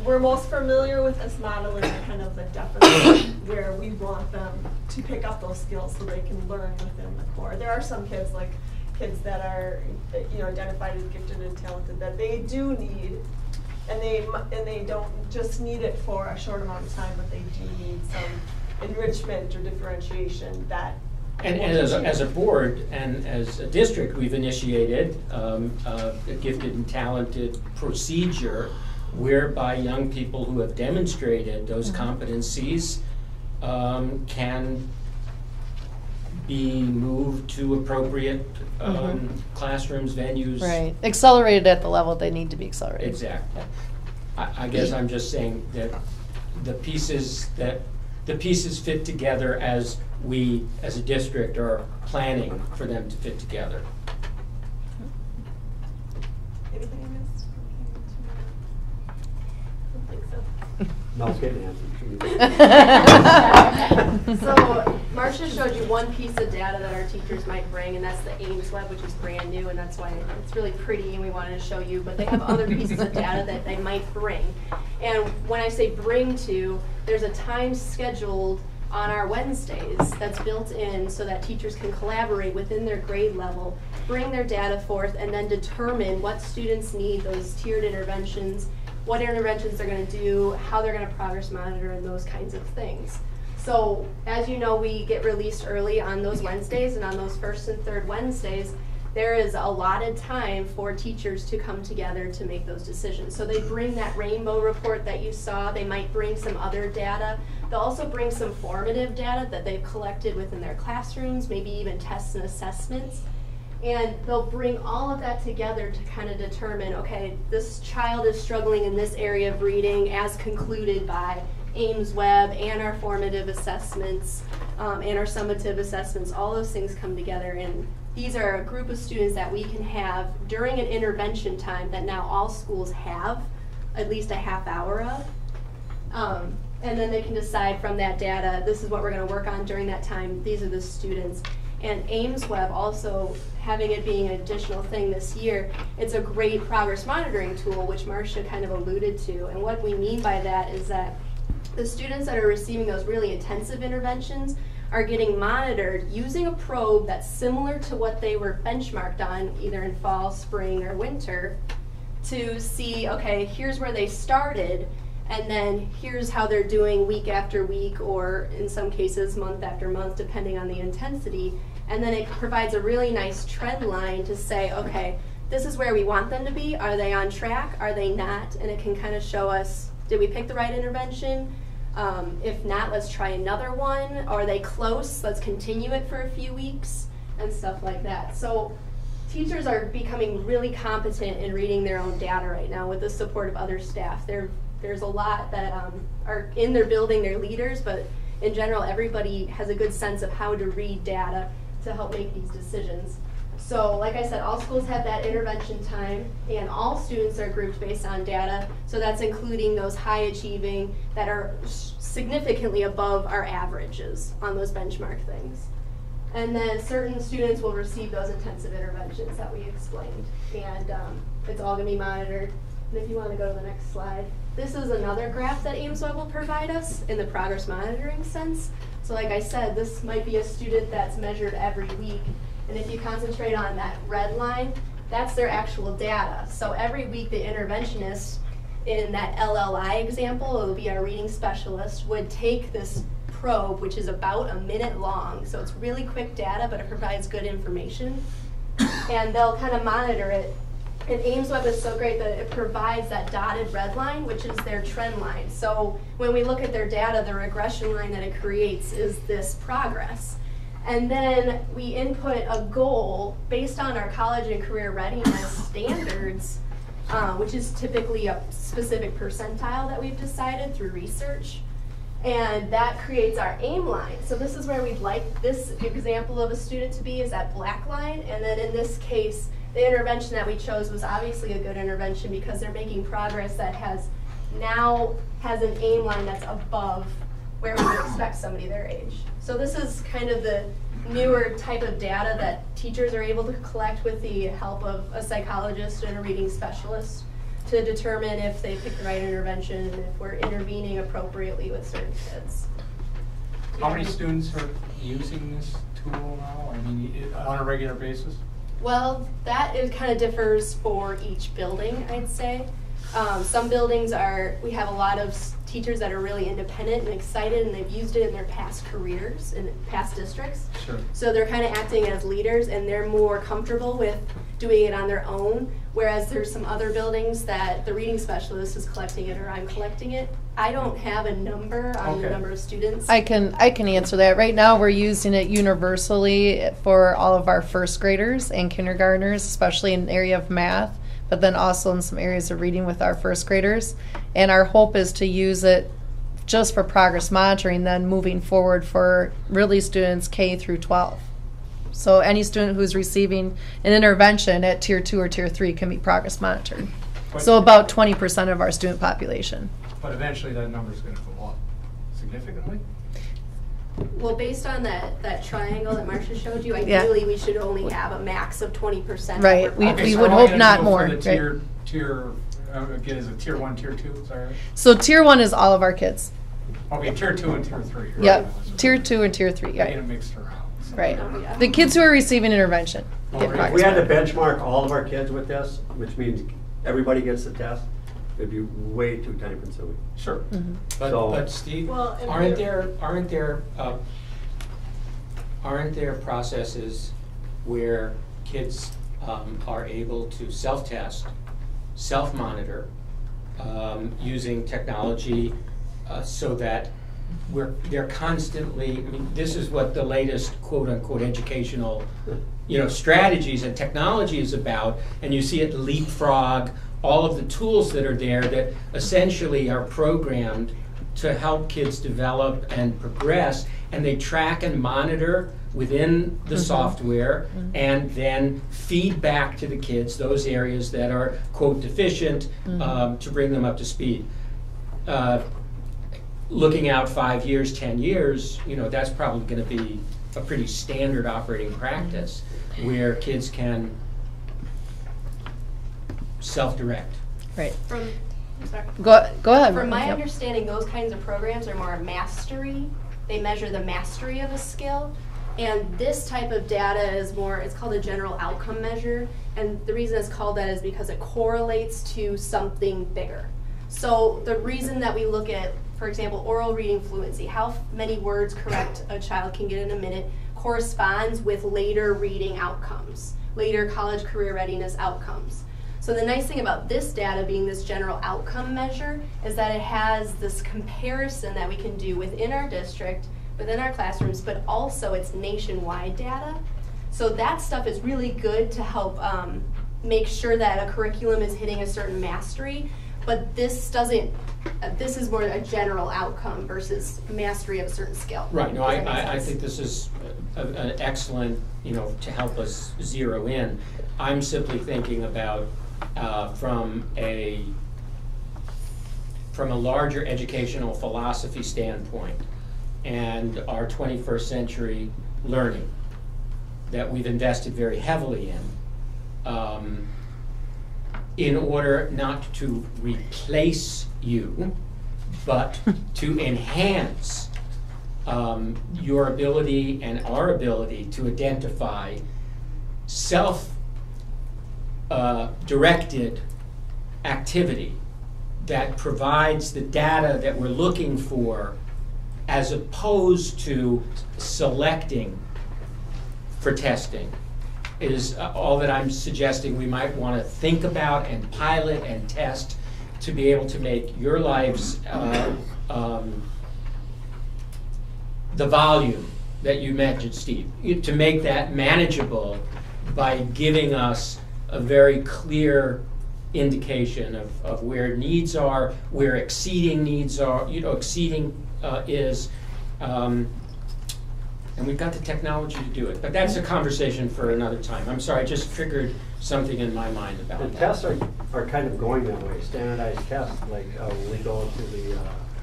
We're most familiar with this model in kind of the definition where we want them to pick up those skills so they can learn within the core. There are some kids that are identified as gifted and talented that they do need. And they don't just need it for a short amount of time, but they do need some enrichment or differentiation that. And as a board and as a district, we've initiated a gifted and talented procedure whereby young people who have demonstrated those competencies can be moved to appropriate classrooms, venues. Right, accelerated at the level they need to be accelerated. Exactly. I guess I'm just saying that the pieces fit together as we, as a district, are planning for them to fit together. Anything I missed? I don't think so. Mel's getting answered. So Marcia showed you one piece of data that our teachers might bring, and that's the Ames Web, which is brand new, and that's why it's really pretty and we wanted to show you. But they have other pieces of data that they might bring. And when I say bring to, there's a time scheduled on our Wednesdays that's built in so that teachers can collaborate within their grade level, bring their data forth, and then determine what students need, those tiered interventions, what interventions they're going to do, how they're going to progress monitor, and those kinds of things. So as you know, we get released early on those Wednesdays, and on those first and third Wednesdays, there is allotted time for teachers to come together to make those decisions. So they bring that rainbow report that you saw. They might bring some other data. They'll also bring some formative data that they've collected within their classrooms, maybe even tests and assessments. And they'll bring all of that together to kind of determine, okay, this child is struggling in this area of reading as concluded by Ames Web and our formative assessments and our summative assessments. All those things come together, and these are a group of students that we can have during an intervention time that now all schools have at least a half hour of. And then they can decide from that data, this is what we're going to work on during that time. These are the students. And Ames Web also, having it being an additional thing this year, it's a great progress monitoring tool, which Marcia kind of alluded to. And what we mean by that is that the students that are receiving those really intensive interventions are getting monitored using a probe that's similar to what they were benchmarked on either in fall, spring, or winter to see, okay, here's where they started, and then here's how they're doing week after week, or in some cases month after month, depending on the intensity. And then it provides a really nice trend line to say, okay, this is where we want them to be. Are they on track? Are they not? And it can kind of show us, did we pick the right intervention? If not, let's try another one. Are they close? Let's continue it for a few weeks and stuff like that. So teachers are becoming really competent in reading their own data right now with the support of other staff. There's a lot that are in their building, they're leaders, but in general, everybody has a good sense of how to read data to help make these decisions. So like I said, all schools have that intervention time, and all students are grouped based on data. So that's including those high achieving that are significantly above our averages on those benchmark things. And then certain students will receive those intensive interventions that we explained. And it's all going to be monitored. And if you want to go to the next slide, This is another graph that AIMSweb will provide us in the progress monitoring sense. So like I said, this might be a student that's measured every week. And if you concentrate on that red line, that's their actual data. So every week the interventionist in that LLI example, it'll be our reading specialist, would take this probe, which is about a minute long. So it's really quick data, but it provides good information. And they'll kind of monitor it. And AIMSweb is so great that it provides that dotted red line, which is their trend line. So when we look at their data, the regression line that it creates is this progress. And then we input a goal based on our college and career readiness standards, which is typically a specific percentile that we've decided through research. And that creates our aim line. So this is where we'd like this example of a student to be, is that black line. And then in this case, the intervention that we chose was obviously a good intervention because they're making progress that now has an aim line that's above where we would expect somebody their age. So this is kind of the newer type of data that teachers are able to collect with the help of a psychologist and a reading specialist to determine if they pick the right intervention and if we're intervening appropriately with certain kids. How many students are using this tool now? I mean, on a regular basis? Well, that kind of differs for each building, I'd say. Some buildings we have a lot of teachers that are really independent and excited, and they've used it in their past careers, in past districts. Sure. So they're kind of acting as leaders, and they're more comfortable with doing it on their own, whereas there's some other buildings that the reading specialist is collecting it or I'm collecting it. I don't have a number on the number of students. I can answer that. Right now we're using it universally for all of our first graders and kindergartners, especially in the area of math, but then also in some areas of reading with our first graders. And our hope is to use it just for progress monitoring, then moving forward for really students K through 12. So any student who's receiving an intervention at Tier 2 or Tier 3 can be progress monitored. So about 20% of our student population. But eventually that number is going to go up significantly? Well, based on that triangle that Marcia showed you, ideally we should only have a max of 20%. Right, we so would hope not more. For the again, is it Tier 1, Tier 2? Is that right? So Tier 1 is all of our kids. Okay, Tier 2 and Tier 3. Right? Yep, Tier 2 and Tier 3. Getting mixed around. So. Right. The kids who are receiving intervention get progress. If we had to benchmark all of our kids with this, which means everybody gets the test, it'd be way too time consuming. Sure. Mm-hmm. But Steve, aren't there processes where kids are able to self-test, self-monitor, using technology so that they're constantly, I mean, this is what the latest quote-unquote educational, strategies and technology is about, and you see it leapfrog all of the tools that are there that essentially are programmed to help kids develop and progress, and they track and monitor within the software and then feed back to the kids those areas that are, quote, deficient to bring them up to speed. Looking out 5 years, 10 years, that's probably going to be a pretty standard operating practice where kids can self-direct. Right. I'm sorry. Go ahead. From my understanding, those kinds of programs are more mastery. They measure the mastery of a skill. And this type of data is it's called a general outcome measure. And the reason it's called that is because it correlates to something bigger. So the reason that we look at, for example, oral reading fluency, how many words correct a child can get in a minute, corresponds with later reading outcomes, later college career readiness outcomes. So the nice thing about this data being this general outcome measure is that it has this comparison that we can do within our district, within our classrooms, but also it's nationwide data. So that stuff is really good to help make sure that a curriculum is hitting a certain mastery, but this is more a general outcome versus mastery of a certain skill. Right, no, I think this is an excellent, to help us zero in. I'm simply thinking about from a larger educational philosophy standpoint and our 21st century learning that we've invested very heavily in. in order not to replace you, but to enhance your ability and our ability to identify self-directed activity that provides the data that we're looking for, as opposed to selecting for testing, is all that I'm suggesting we might want to think about and pilot and test to be able to make your lives the volume that you mentioned, Steve, to make that manageable by giving us a very clear indication of where needs are, where exceeding needs are, exceeding is, and we've got the technology to do it. But that's a conversation for another time. I'm sorry, I just triggered something in my mind about And that. tests are kind of going that way, standardized tests, like when we go to the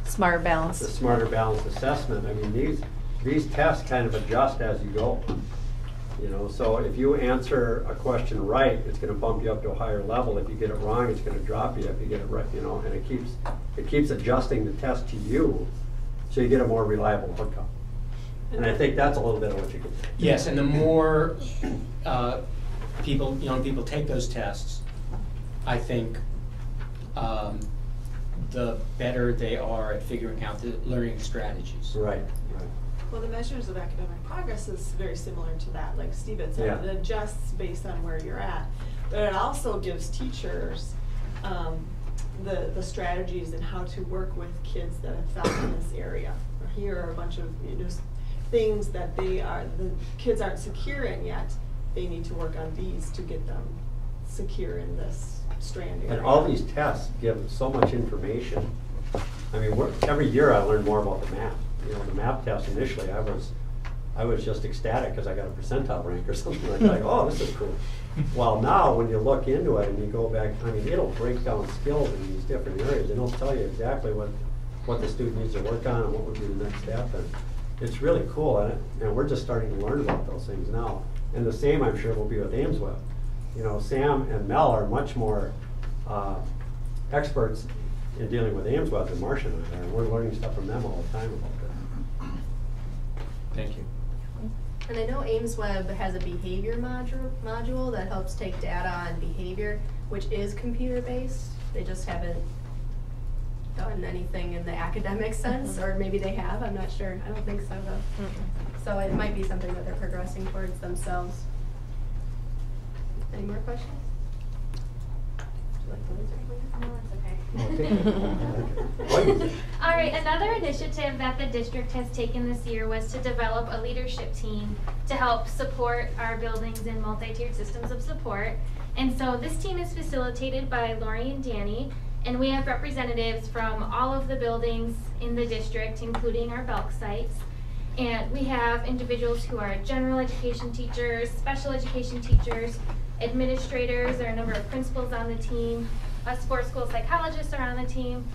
Smart balance. the Smarter Balanced Assessment. I mean, these tests kind of adjust as you go. So if you answer a question right, it's going to bump you up to a higher level. If you get it wrong, it's going to drop you. If you get it right, and it keeps adjusting the test to you, so you get a more reliable outcome. And I think that's a little bit of what you can do. Yes, and the more young people take those tests, I think the better they are at figuring out the learning strategies. Right. Well, the measures of academic progress is very similar to that, like Steve had said. Yeah. It adjusts based on where you're at. But it also gives teachers the strategies and how to work with kids that have fell in this area. Or here are a bunch of just things that the kids aren't secure in yet. They need to work on these to get them secure in this strand area. And all these tests give so much information. I mean, every year I learn more about the math. The math test initially, I was just ecstatic because I got a percentile rank or something like that. Oh, this is cool. Well, now when you look into it and you go back, I mean, it'll break down skills in these different areas. It'll tell you exactly what the student needs to work on and what would be the next step. And it's really cool, and we're just starting to learn about those things now. And the same, I'm sure, will be with AIMSweb. Sam and Mel are much more experts in dealing with AIMSweb than Marcia and I are. And we're learning stuff from them all the time about this. Thank you. And I know AIMSweb has a behavior module that helps take data on behavior, which is computer-based. They just haven't done anything in the academic sense, or maybe they have, I'm not sure. I don't think so, though. So it might be something that they're progressing towards themselves. Any more questions? Would you like to answer anything? No, it's okay. All right, another initiative that the district has taken this year was to develop a leadership team to help support our buildings in multi-tiered systems of support. And so this team is facilitated by Lori and Danny, and we have representatives from all of the buildings in the district, including our Belk sites. And we have individuals who are general education teachers, special education teachers, administrators, there are a number of principals on the team, us 4 school psychologists are on the team,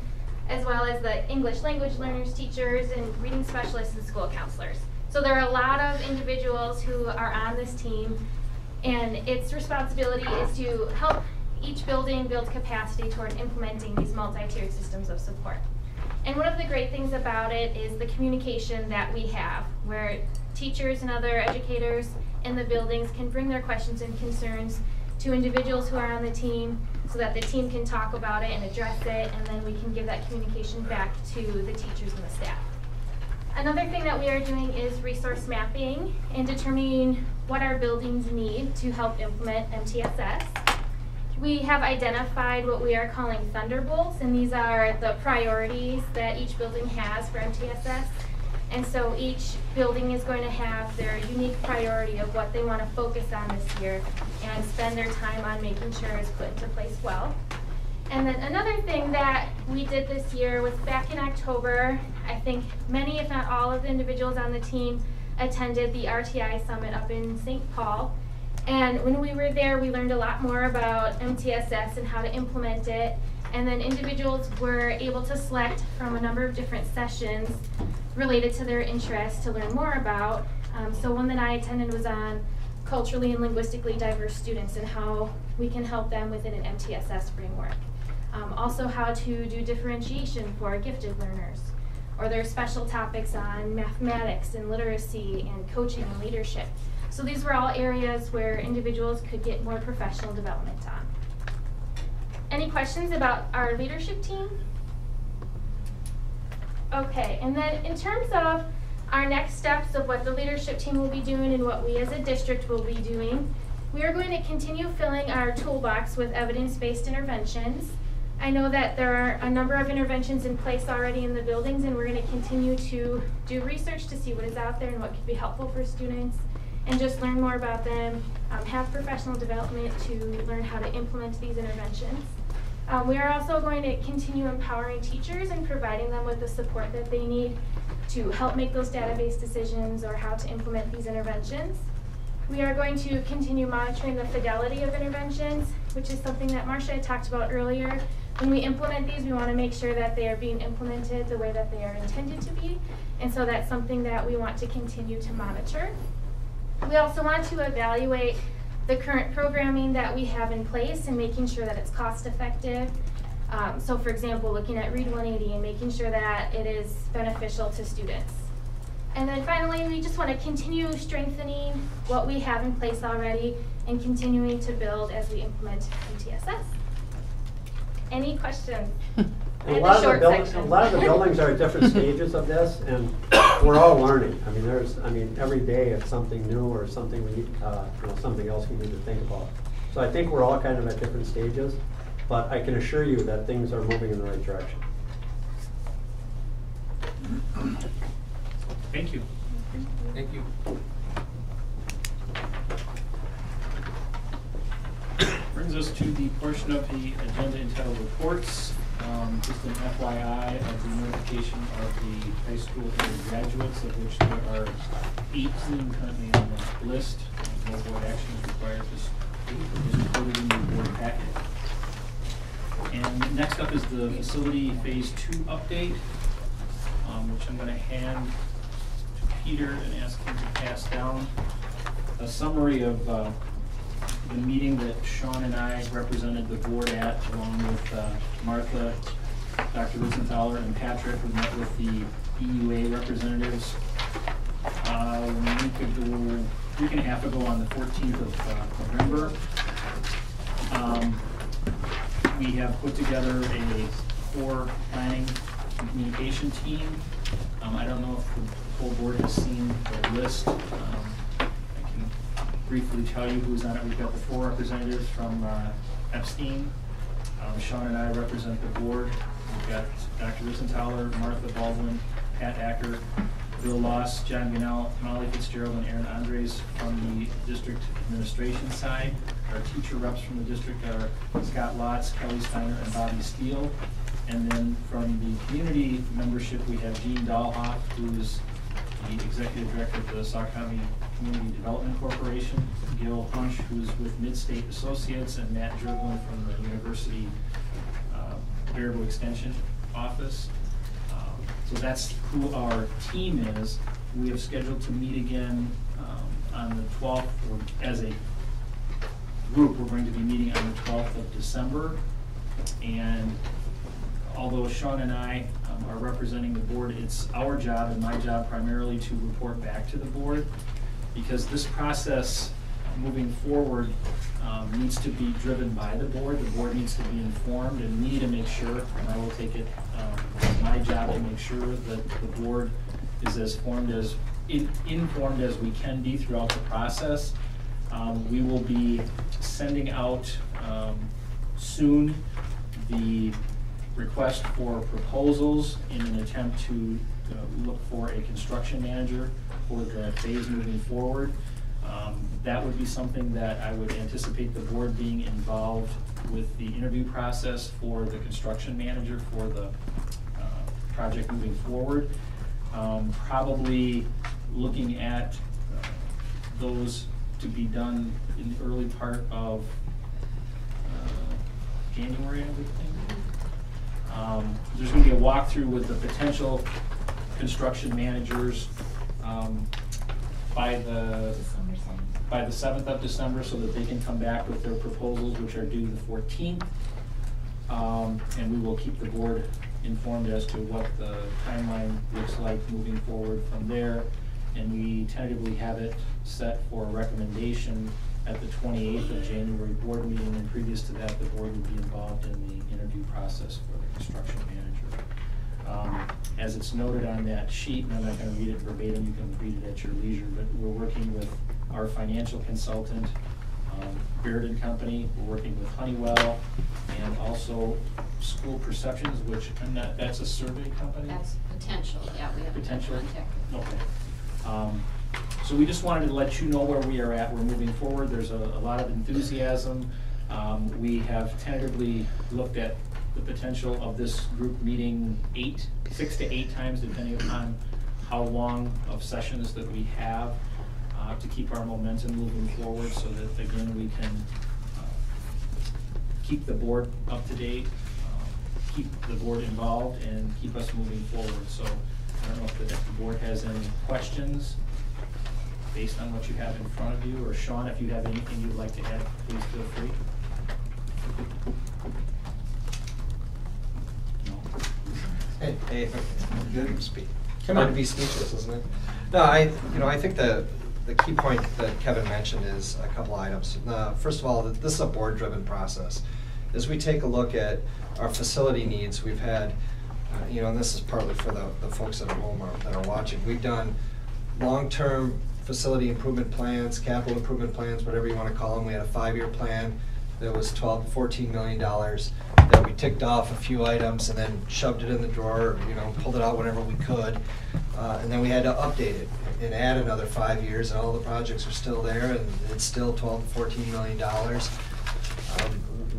as well as the English language learners, teachers, and reading specialists and school counselors. So there are a lot of individuals who are on this team, and its responsibility is to help each building build capacity toward implementing these multi-tiered systems of support. And one of the great things about it is the communication that we have, where teachers and other educators in the buildings can bring their questions and concerns to individuals who are on the team so that the team can talk about it and address it, and then we can give that communication back to the teachers and the staff. Another thing that we are doing is resource mapping and determining what our buildings need to help implement MTSS. We have identified what we are calling thunderbolts, and these are the priorities that each building has for MTSS. And so each building is going to have their unique priority of what they want to focus on this year and spend their time on making sure it's put into place well. And then another thing that we did this year was back in October, I think many, if not all, of the individuals on the team attended the RTI Summit up in St. Paul. And when we were there, we learned a lot more about MTSS and how to implement it. And then individuals were able to select from a number of different sessions related to their interests to learn more about. So one that I attended was on culturally and linguistically diverse students and how we can help them within an MTSS framework. Also how to do differentiation for gifted learners, or their special topics on mathematics and literacy and coaching and leadership. So these were all areas where individuals could get more professional development on. Any questions about our leadership team? Okay, and then in terms of our next steps of what the leadership team will be doing and what we as a district will be doing, we are going to continue filling our toolbox with evidence-based interventions. I know that there are a number of interventions in place already in the buildings, and we're going to continue to do research to see what is out there and what could be helpful for students, and just learn more about them, have professional development to learn how to implement these interventions. We are also going to continue empowering teachers and providing them with the support that they need to help make those database decisions or how to implement these interventions. We are going to continue monitoring the fidelity of interventions, which is something that Marcia had talked about earlier. When we implement these, we want to make sure that they are being implemented the way that they are intended to be, and so that's something that we want to continue to monitor. We also want to evaluate the current programming that we have in place and making sure that it's cost effective. So for example, looking at Read 180 and making sure that it is beneficial to students. And then finally, we just want to continue strengthening what we have in place already and continuing to build as we implement MTSS. Any questions? A lot of the buildings are at different stages of this, and we're all learning. I mean, every day it's something new or something we need, something else we need to think about. So I think we're all kind of at different stages, but I can assure you that things are moving in the right direction. Thank you. Thank you. Brings us to the portion of the agenda entitled reports. Just an FYI of the notification of the high school undergraduates, of which there are 18 currently on the list. No board action is required. This is included in the board packet. And next up is the facility phase 2 update, which I'm going to hand to Peter and ask him to pass down a summary of the meeting that Sean and I represented the board at, along with Martha, Dr. Ritzenthaler, and Patrick, who met with the EUA representatives a week and a half ago on the 14th of November. We have put together a core planning and communication team. I don't know if the full board has seen the list. Briefly tell you who's on it. We've got the 4 representatives from Epstein. Sean and I represent the board. We've got Dr. Ritzenthaler, Martha Baldwin, Pat Acker, Bill Loss, John Gunnell, Molly Fitzgerald, and Aaron Andres from the district administration side. Our teacher reps from the district are Scott Lotz, Kelly Steiner, and Bobby Steele. And then from the community membership, we have Jean Dahlhoff, who is the executive director of the Sauk County Community Development Corporation, Gil Hunch, who's with Midstate Associates, and Matt Jerglin from the University Variable Extension Office. So that's who our team is. We have scheduled to meet again on the 12th, or as a group, we're going to be meeting on the 12th of December. And although Sean and I are representing the board, it's our job and my job primarily to report back to the board, because this process moving forward needs to be driven by the board. The board needs to be informed, and we need to make sure, and I will take it as my job to make sure that the board is as informed as we can be throughout the process. We will be sending out soon the request for proposals in an attempt to look for a construction manager for the phase moving forward. That would be something that I would anticipate the board being involved with the interview process for the construction manager for the project moving forward. Probably looking at those to be done in the early part of January, I would think. There's going to be a walkthrough with the potential construction managers by the by the 7th of December so that they can come back with their proposals, which are due the 14th. And we will keep the board informed as to what the timeline looks like moving forward from there. And we tentatively have it set for a recommendation at the 28th of January board meeting, and previous to that, the board would be involved in the interview process for the construction manager. As it's noted on that sheet, and I'm not going to read it verbatim, you can read it at your leisure, but we're working with our financial consultant, Beard & Company. We're working with Honeywell, and also School Perceptions, which that's a survey company? That's potential, yeah, we have Potential? contact. Okay. So we just wanted to let you know where we are at. We're moving forward. There's a lot of enthusiasm. We have tentatively looked at the potential of this group meeting 6 to 8 times, depending upon how long of sessions that we have, to keep our momentum moving forward, so that again we can keep the board up to date, keep the board involved, and keep us moving forward. So I don't know if the board has any questions based on what you have in front of you, or Sean, if you have anything you'd like to add, please feel free. Hey, good. Come Hard on. to be speechless, isn't it? No, I think the key point that Kevin mentioned is a couple items. First of all, this is a board-driven process. As we take a look at our facility needs, we've had, and this is partly for the folks at home that are watching, we've done long-term facility improvement plans, capital improvement plans, whatever you want to call them. We had a 5-year plan that was $12 to $14 million that we ticked off a few items and then shoved it in the drawer, pulled it out whenever we could. And then we had to update it and add another 5 years, and all the projects are still there, and it's still $12 to $14 million.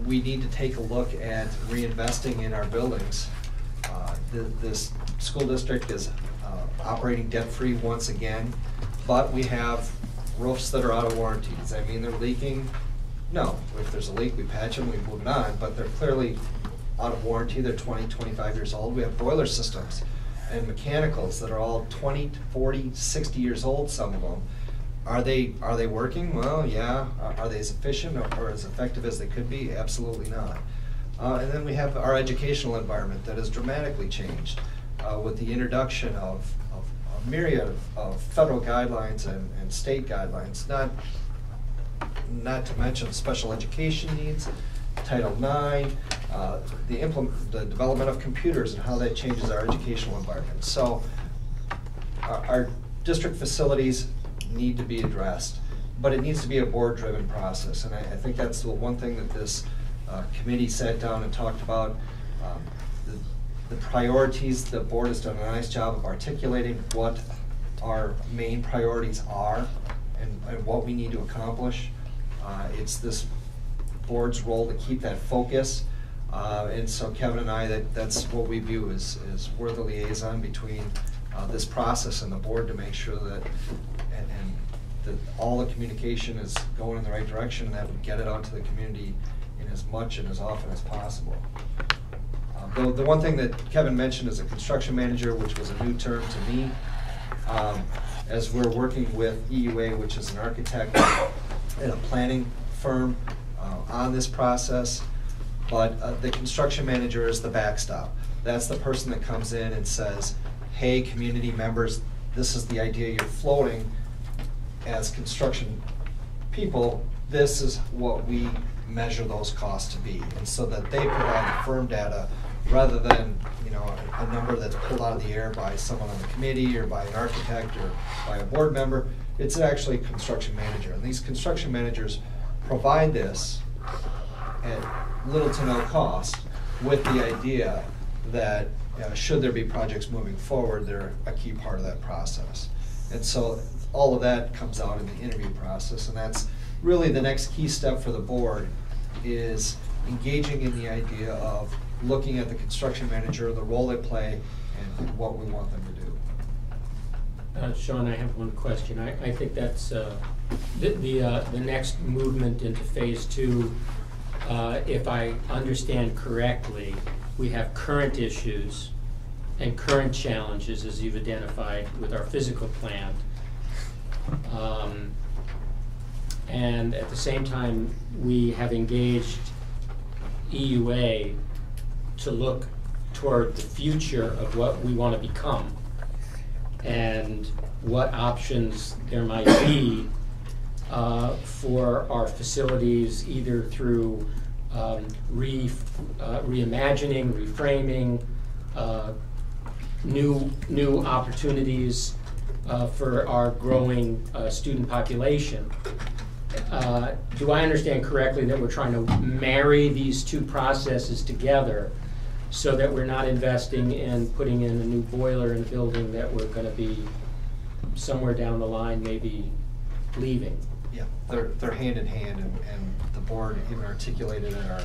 We need to take a look at reinvesting in our buildings. This school district is operating debt-free once again, but we have roofs that are out of warranty. Does that mean they're leaking? No. If there's a leak, we patch them, we move it on, but they're clearly out of warranty. They're 20, 25 years old. We have boiler systems and mechanicals that are all 20 to 40, 60 years old, some of them. Are they working? Well, yeah. Are they as efficient or as effective as they could be? Absolutely not. And then we have our educational environment that has dramatically changed with the introduction of a myriad of federal guidelines and state guidelines, not to mention special education needs, Title IX, the development of computers and how that changes our educational environment. So our district facilities need to be addressed, but it needs to be a board-driven process. And I think that's the one thing that this committee sat down and talked about. The priorities, the board has done a nice job of articulating what our main priorities are and what we need to accomplish. It's this board's role to keep that focus. And so Kevin and I, that's what we view as we're the liaison between this process and the board to make sure that that all the communication is going in the right direction, and that we get it out to the community in as much and as often as possible. The one thing that Kevin mentioned is a construction manager, which was a new term to me. As we're working with EUA, which is an architect and a planning firm on this process, but the construction manager is the backstop. That's the person that comes in and says, hey, community members, this is the idea you're floating as construction people. This is what we measure those costs to be, and so that they provide the firm data rather than a number that's pulled out of the air by someone on the committee or by an architect or by a board member. It's actually a construction manager, and these construction managers provide this at little to no cost, with the idea that should there be projects moving forward, they're a key part of that process. And so all of that comes out in the interview process, and that's really the next key step for the board, is engaging in the idea of looking at the construction manager, the role they play, and what we want them to do. Sean, I have one question. I think that's the next movement into phase 2. If I understand correctly, we have current issues and current challenges, as you've identified, with our physical plant. And at the same time, we have engaged EUA to look toward the future of what we want to become and what options there might be for our facilities, either through reimagining, reframing, new opportunities for our growing student population. Do I understand correctly that we're trying to marry these two processes together so that we're not investing in putting in a new boiler in a building that we're going to be somewhere down the line maybe leaving? Yeah, they're hand in hand, and the board even articulated in our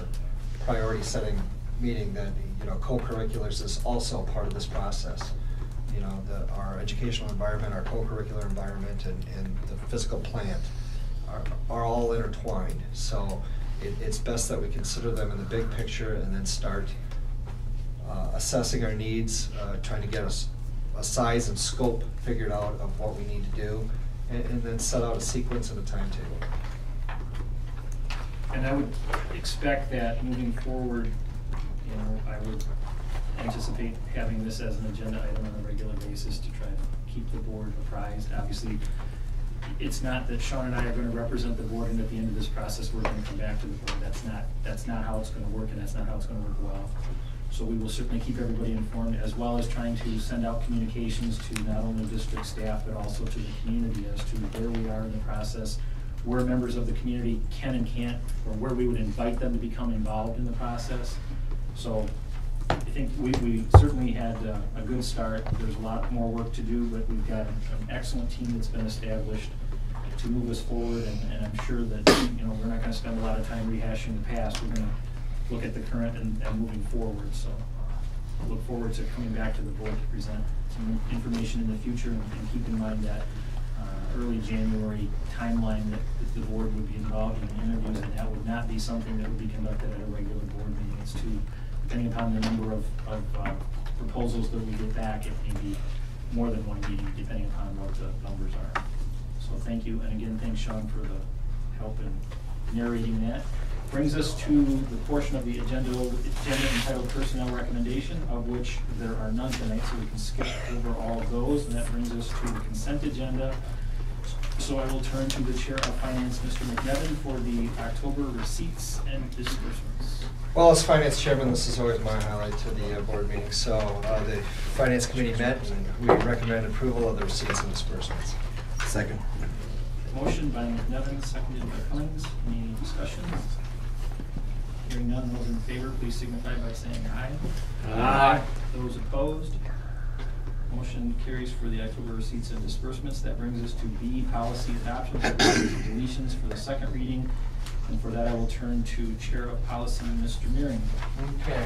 priority setting meeting that, you know, co-curriculars is also part of this process. You know, our educational environment, our co-curricular environment, and the physical plant are all intertwined. So it's best that we consider them in the big picture and then start assessing our needs, trying to get a size and scope figured out of what we need to do, and then set out a sequence and a timetable. And I would expect that moving forward, you know, I would anticipate having this as an agenda item on a regular basis to try to keep the board apprised. Obviously, it's not that Sean and I are going to represent the board, and at the end of this process, we're going to come back to the board. That's not how it's going to work, and that's not how it's going to work well. So we will certainly keep everybody informed, as well as trying to send out communications to not only district staff, but also to the community as to where we are in the process, where members of the community can and can't, or where we would invite them to become involved in the process. So I think we certainly had a good start. There's a lot more work to do, but we've got an excellent team that's been established to move us forward, and I'm sure that, you know, we're not going to spend a lot of time rehashing the past. We're going to look at the current and moving forward. So I look forward to coming back to the board to present some information in the future, and keep in mind that early January timeline that the board would be involved in the interviews, and that would not be something that would be conducted at a regular board meeting. It's too, depending upon the number of proposals that we get back, it may be more than one meeting, depending upon what the numbers are. So thank you, and again, thanks Sean for the help in narrating that. Brings us to the portion of the agenda entitled Personnel Recommendation, of which there are none tonight, so we can skip over all of those, and that brings us to the consent agenda. So I will turn to the Chair of Finance, Mr. McNevin, for the October receipts and disbursements. Well, as Finance Chairman, this is always my highlight to the board meeting. So the Finance Committee met, and we recommend approval of the receipts and disbursements. Second. Motion by McNevin, seconded by Cummings. Any discussion? Hearing none, those in favor, please signify by saying aye. Aye. Those opposed? Motion carries for the October receipts and disbursements. That brings us to B, policy adoptions and deletions for the second reading. And for that, I will turn to Chair of Policy, Mr. Meering. Okay.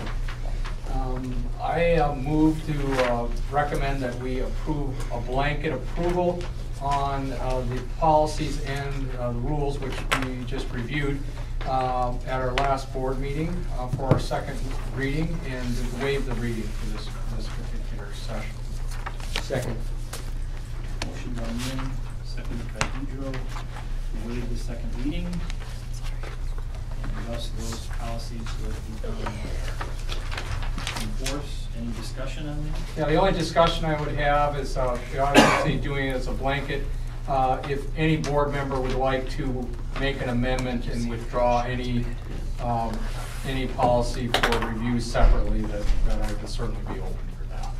I move to recommend that we approve a blanket approval on the policies and rules which we just reviewed at our last board meeting for our second reading, and waive the reading for this particular session. Second. Motion by Meering, seconded by Boudreaux, to waive the second reading. And thus those policies will become in force. Any discussion on that? Yeah, the only discussion I would have is, obviously doing it as a blanket. If any board member would like to make an amendment and withdraw any policy for review separately, that I would certainly be open for that.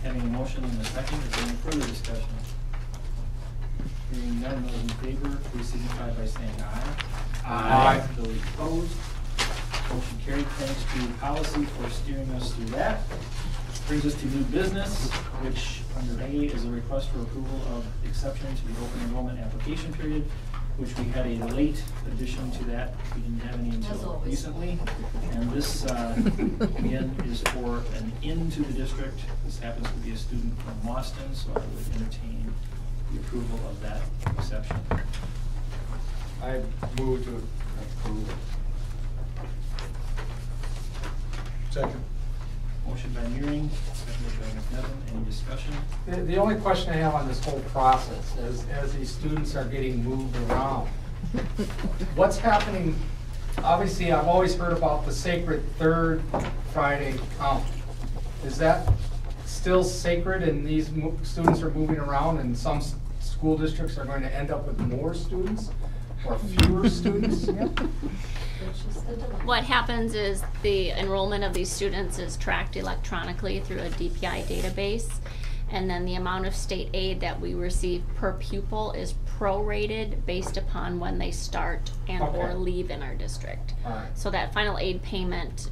Having a motion and a second, is there any further discussion? Hearing none, those in favor, please signify by saying aye. Aye. Those opposed? Motion carried. Thanks to policy for steering us through that. Brings us to new business, which under A is a request for approval of exception to the open enrollment application period, which we had a late addition to that. We didn't have any until recently. And this, again, is for an into the district. This happens to be a student from Boston, so I would entertain the approval of that exception. I move to approve. Second. Motion by Mearing, seconded by McNevin. Any discussion? The only question I have on this whole process is, as these students are getting moved around, what's happening? Obviously, I've always heard about the sacred third Friday count. Is that still sacred and these students are moving around and some school districts are going to end up with more students or fewer students? What happens is the enrollment of these students is tracked electronically through a DPI database, and then the amount of state aid that we receive per pupil is prorated based upon when they start and or leave in our district. Right. So that final aid payment,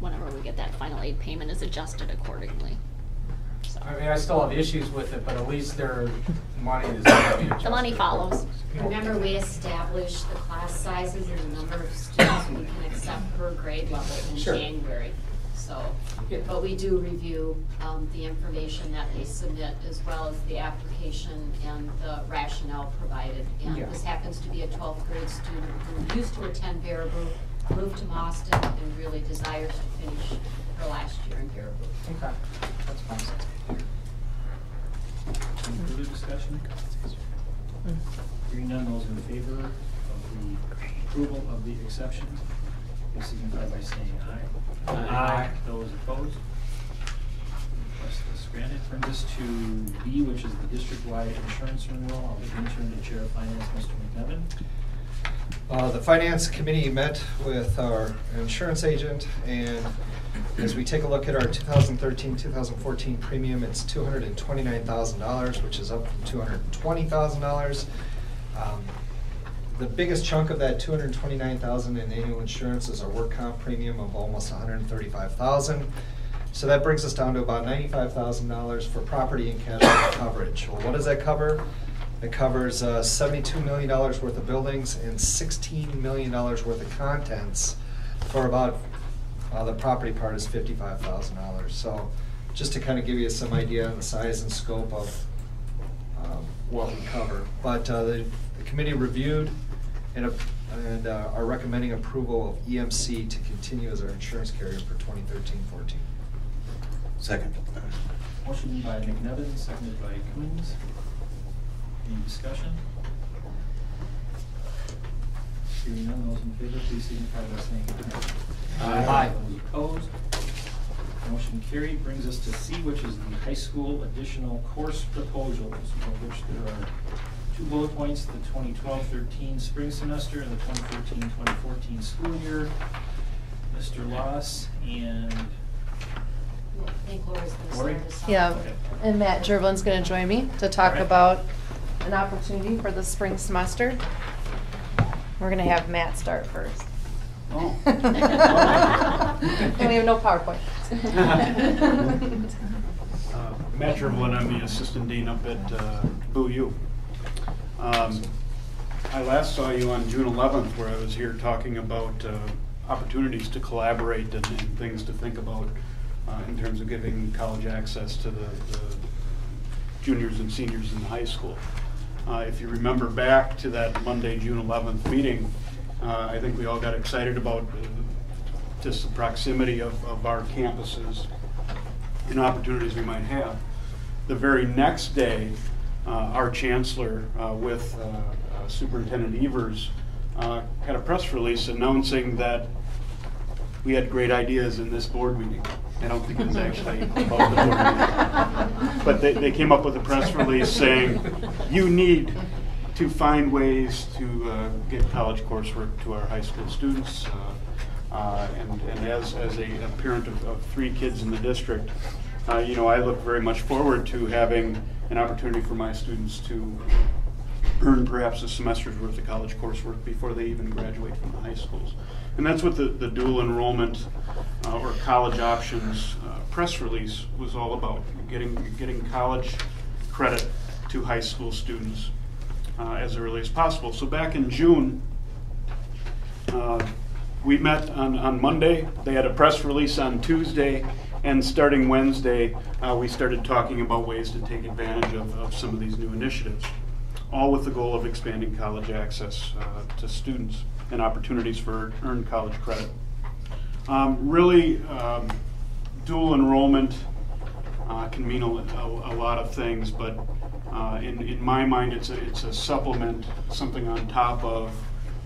whenever we get that final aid payment, is adjusted accordingly. So. I mean, I still have issues with it, but at least their money is going to be adjusted. The money follows. Remember, we establish the class sizes and the number of students we can accept per grade level in January. So, but we do review the information that they submit as well as the application and the rationale provided. And this happens to be a 12th grade student who used to attend Baraboo, moved to Mauston, and really desires to finish her last year in Baraboo. Okay, that's fine. Any further discussion? Hearing none, those in favor of the approval of the exceptions, please signify by saying aye. Aye. Those opposed? Request is granted. Brings us to B, which is the district-wide insurance renewal. I'll turn to Chair of Finance, Mr. McNevin. The Finance Committee met with our insurance agent, and as we take a look at our 2013-2014 premium, it's $229,000, which is up from $220,000. The biggest chunk of that $229,000 in annual insurance is our work comp premium of almost $135,000. So that brings us down to about $95,000 for property and casualty coverage. Well, what does that cover? It covers $72 million worth of buildings and $16 million worth of contents for about, the property part is $55,000. So just to kind of give you some idea on the size and scope of what we cover. But the committee reviewed and are recommending approval of EMC to continue as our insurance carrier for 2013-14. Second. Motion by McNevin, seconded by Coons. Any discussion? Hearing none, those in favor, please signify by saying aye. Aye. Those opposed? Motion carried. Brings us to C, which is the high school additional course proposals, of which there are 2 bullet points, the 2012-13 spring semester and the 2013-2014 school year. Mr. Loss and I think Lori's going to Lori? start us off. Yeah, Okay. and Matt Jervlin's going to join me to talk All right. about an opportunity for the spring semester. We're going to have Matt start first. Oh. And we have no PowerPoint. Matt Jervlin, I'm the assistant dean up at Boo U. I last saw you on June 11th where I was here talking about opportunities to collaborate and things to think about in terms of giving college access to the juniors and seniors in the high school. If you remember back to that Monday, June 11th meeting, I think we all got excited about just the proximity of our campuses and opportunities we might have. The very next day, our chancellor with Superintendent Evers had a press release announcing that we had great ideas in this board meeting. I don't think it was actually about the board meeting. But they came up with a press release saying, you need to find ways to get college coursework to our high school students. And as a parent of 3 kids in the district, you know, I look very much forward to having an opportunity for my students to earn perhaps a semester's worth of college coursework before they even graduate from the high schools. And that's what the dual enrollment or college options press release was all about, getting college credit to high school students as early as possible. So back in June, we met on Monday. They had a press release on Tuesday, and starting Wednesday, we started talking about ways to take advantage of some of these new initiatives, all with the goal of expanding college access to students and opportunities for earned college credit. Really, dual enrollment can mean a lot of things, but in my mind, it's a supplement, something on top of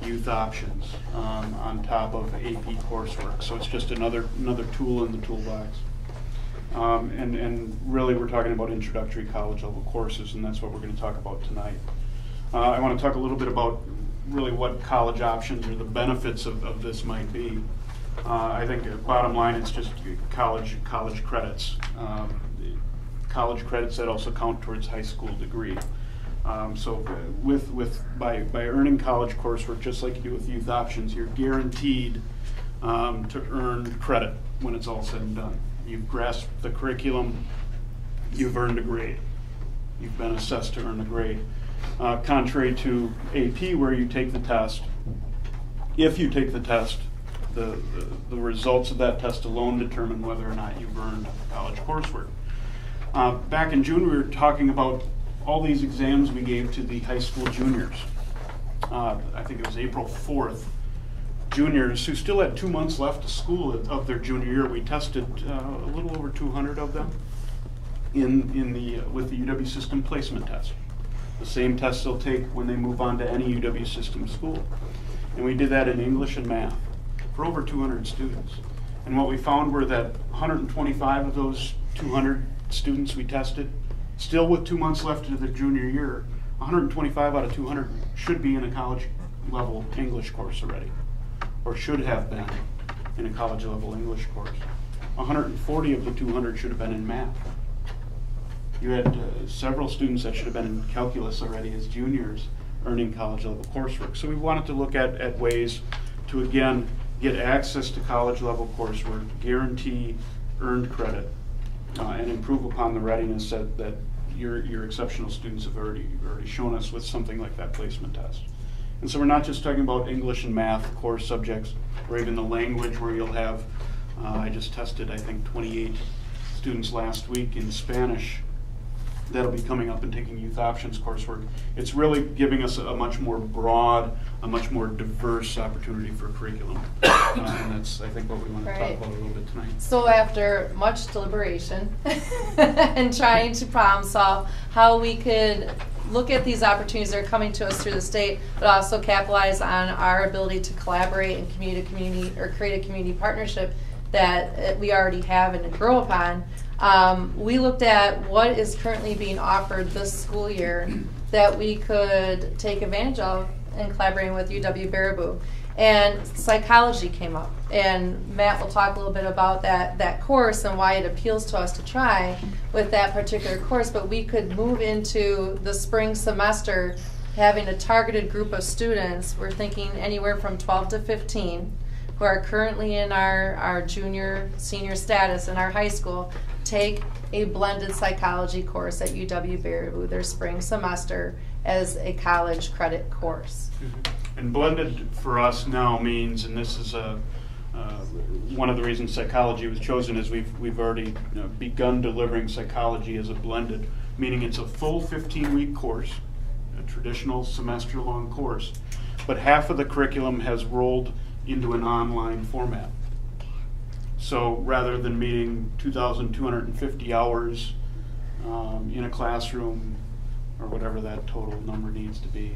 youth options, on top of AP coursework. So it's just another tool in the toolbox. And really, we're talking about introductory college level courses, and that's what we're going to talk about tonight. I want to talk a little bit about really what college options or the benefits of this might be. I think bottom line, it's just college credits. College credits that also count towards high school degree. So by earning college coursework, just like you do with youth options, you're guaranteed to earn credit when it's all said and done. You've grasped the curriculum, you've earned a grade. You've been assessed to earn a grade. Contrary to AP, where you take the test, if you take the test, the results of that test alone determine whether or not you've earned college coursework. Back in June, we were talking about all these exams we gave to the high school juniors. I think it was April 4th. Juniors who still had 2 months left of school of their junior year, we tested a little over 200 of them with the UW System placement test. The same test they'll take when they move on to any UW System school. And we did that in English and math for over 200 students. And what we found were that 125 of those 200 students we tested, still with 2 months left of their junior year, 125 out of 200 should be in a college level English course already, or should have been in a college level English course. 140 of the 200 should have been in math. You had several students that should have been in calculus already as juniors earning college level coursework. So we wanted to look at ways to, again, get access to college level coursework, guarantee earned credit, and improve upon the readiness that your exceptional students have already shown us with something like that placement test. And so we're not just talking about English and math core subjects, or even the language where you'll have, I just tested, I think, 28 students last week in Spanish that'll be coming up and taking youth options coursework. It's really giving us a much more broad, a much more diverse opportunity for curriculum. And that's, I think, what we want to talk about a little bit tonight. So after much deliberation and trying to problem solve how we could look at these opportunities that are coming to us through the state, but also capitalize on our ability to collaborate and create a community partnership that we already have and grow upon, we looked at what is currently being offered this school year that we could take advantage of in collaborating with UW Baraboo. And psychology came up, and Matt will talk a little bit about that course and why it appeals to us to try with that particular course. But we could move into the spring semester having a targeted group of students. We're thinking anywhere from 12 to 15 who are currently in our junior, senior status in our high school, take a blended psychology course at UW Baraboo their spring semester as a college credit course. And blended for us now means, and this is one of the reasons psychology was chosen, is we've already begun delivering psychology as a blended, meaning it's a full 15-week course, a traditional semester-long course, but half of the curriculum has rolled into an online format. So rather than meeting 2,250 hours in a classroom, or whatever that total number needs to be,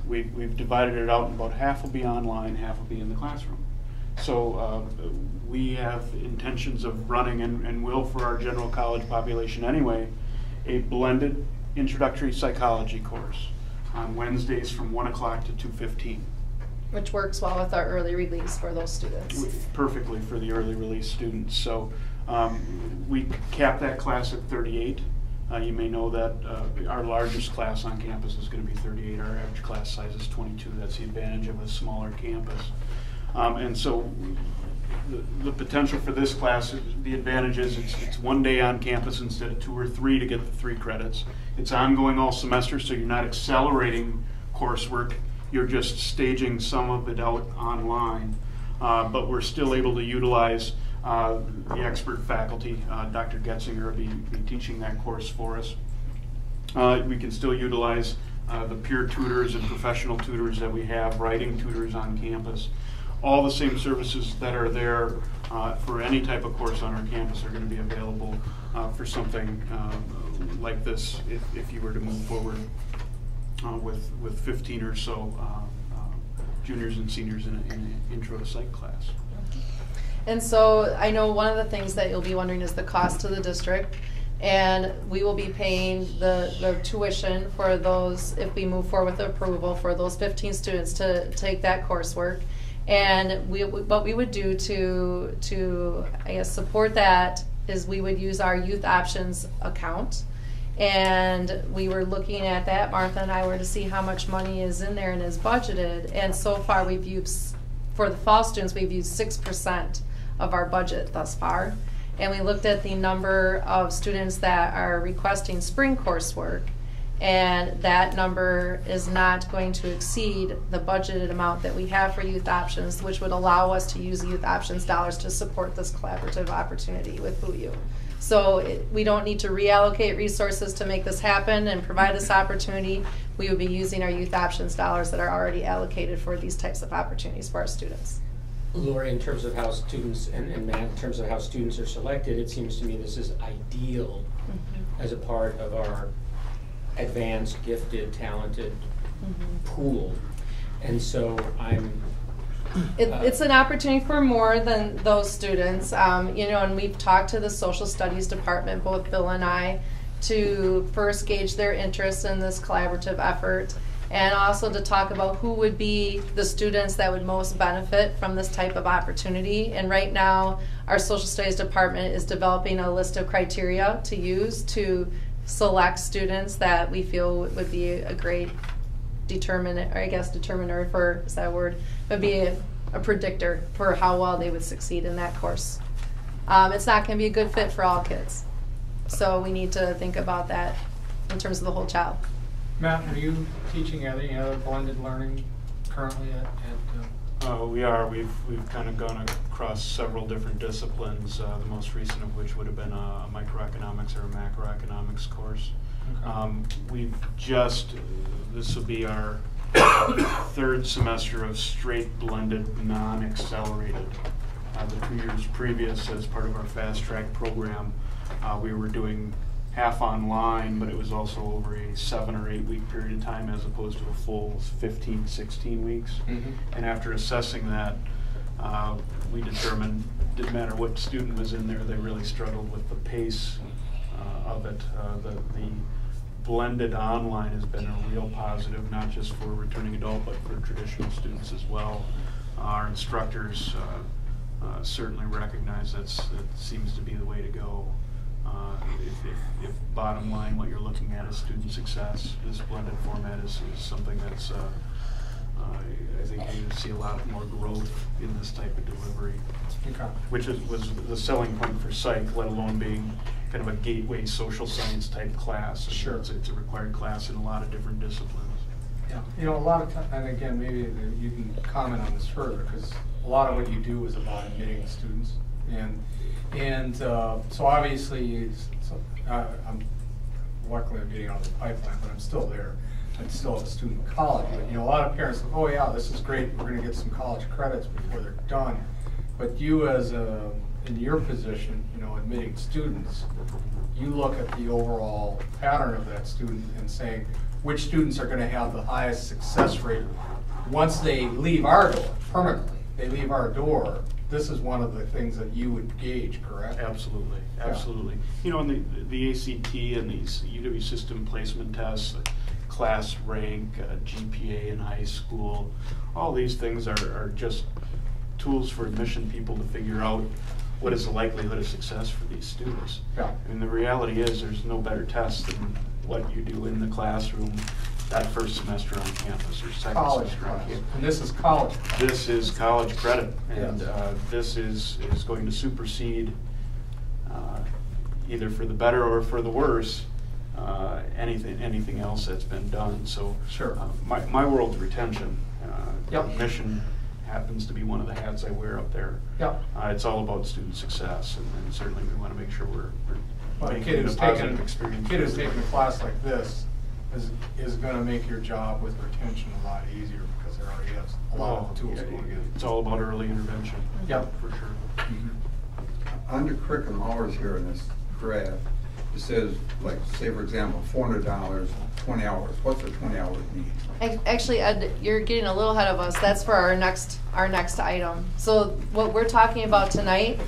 we've divided it out, and about half will be online, half will be in the classroom. So we have intentions of running, and will for our general college population anyway, a blended introductory psychology course on Wednesdays from 1 o'clock to 2:15. Which works well with our early release for those students. Perfectly for the early release students. So we cap that class at 38. You may know that our largest class on campus is going to be 38. Our average class size is 22. That's the advantage of a smaller campus. And so the potential for this class, the advantage is it's 1 day on campus instead of 2 or 3 to get the 3 credits. It's ongoing all semester, so you're not accelerating coursework. You're just staging some of it out online. But we're still able to utilize the expert faculty. Dr. Getzinger will be teaching that course for us. We can still utilize the peer tutors and professional tutors that we have, writing tutors on campus. all the same services that are there for any type of course on our campus are going to be available for something like this if you were to move forward with 15 or so juniors and seniors in an intro to psych class. And so I know one of the things that you'll be wondering is the cost to the district. And we will be paying the tuition for those, if we move forward with approval, for those 15 students to take that coursework. And what we would do to I guess support that is we would use our youth options account. And we were looking at that, Martha and I were, to see how much money is in there and is budgeted. And so far we've used, for the fall students, we've used 6% of our budget thus far. And we looked at the number of students that are requesting spring coursework, and that number is not going to exceed the budgeted amount that we have for youth options, which would allow us to use the youth options dollars to support this collaborative opportunity with BUU. So we don't need to reallocate resources to make this happen and provide this opportunity. We would be using our youth options dollars that are already allocated for these types of opportunities for our students. Lori, in terms of how students, and Matt, in terms of how students are selected, it seems to me this is ideal as a part of our advanced, gifted, talented pool. And so it's an opportunity for more than those students. You know, and we've talked to the social studies department, both Bill and I, to first gauge their interest in this collaborative effort, and also to talk about who would be the students that would most benefit from this type of opportunity. And right now, our social studies department is developing a list of criteria to use to select students that we feel would be a great determiner for, is that a word, would be a predictor for how well they would succeed in that course. It's not going to be a good fit for all kids. So we need to think about that in terms of the whole child. Matt, are you teaching any other blended learning currently at We are. We've kind of gone across several different disciplines, the most recent of which would have been a microeconomics or a macroeconomics course. Okay. We've just, this will be our third semester of straight blended non-accelerated. The 2 years previous, as part of our fast track program, we were doing half online, but it was also over a 7 or 8 week period of time as opposed to a full 15, 16 weeks. And after assessing that, we determined it didn't matter what student was in there, they really struggled with the pace of it. The blended online has been a real positive, not just for returning adult, but for traditional students as well. Our instructors certainly recognize that seems to be the way to go. If bottom line what you're looking at is student success, this blended format is something that's I think you see a lot more growth in this type of delivery, which was the selling point for psych, let alone being kind of a gateway social science type class. Sure. It's a required class in a lot of different disciplines. Yeah, you know, a lot of times, and again, maybe you can comment on this further, because a lot of what you do is about admitting students, and so obviously, I'm luckily I'm getting out of the pipeline, but I'm still there. I'm still a student in college, but you know, a lot of parents think, oh yeah, this is great, we're going to get some college credits before they're done. But you, as in your position, you know, admitting students, you look at the overall pattern of that student and saying which students are going to have the highest success rate once they leave our door permanently. They leave our door. This is one of the things that you would gauge, correct? Absolutely, absolutely. Yeah. You know, in the ACT and these UW system placement tests, class rank, GPA in high school, all these things are just tools for admission people to figure out what is the likelihood of success for these students. Yeah. And the reality is there's no better test than what you do in the classroom that first semester on campus or second college semester on campus. And this is college credit. This is college credit, and yes. This is going to supersede either for the better or for the worse anything else that's been done. So sure. My world's retention. Yep. Mission happens to be one of the hats I wear up there. Yep. It's all about student success, and certainly we want to make sure we're a making it a positive experience. A kid who's taking a class like this is going to make your job with retention a lot easier, because because there already is a lot of tools going in. It's all about early intervention. Yep. For sure. Under curriculum hours here in this graph, it says, like, say for example, $400, 20 hours. What's the 20 hours mean? Actually, Ed, you're getting a little ahead of us. That's for our next item. So what we're talking about tonight,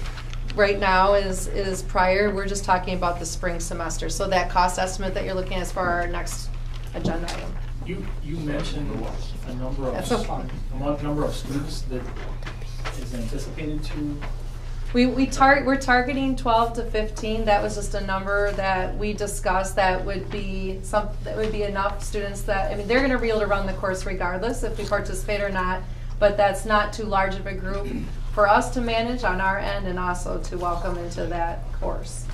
right now, is prior. We're just talking about the spring semester. So that cost estimate that you're looking at is for our next agenda item. You mentioned a number of That's okay. number of students that is anticipated to. We're targeting 12 to 15. That was just a number that we discussed. That would be enough students that, I mean, they're going to be able to run the course regardless if we participate or not. But that's not too large of a group for us to manage on our end, and also to welcome into that course.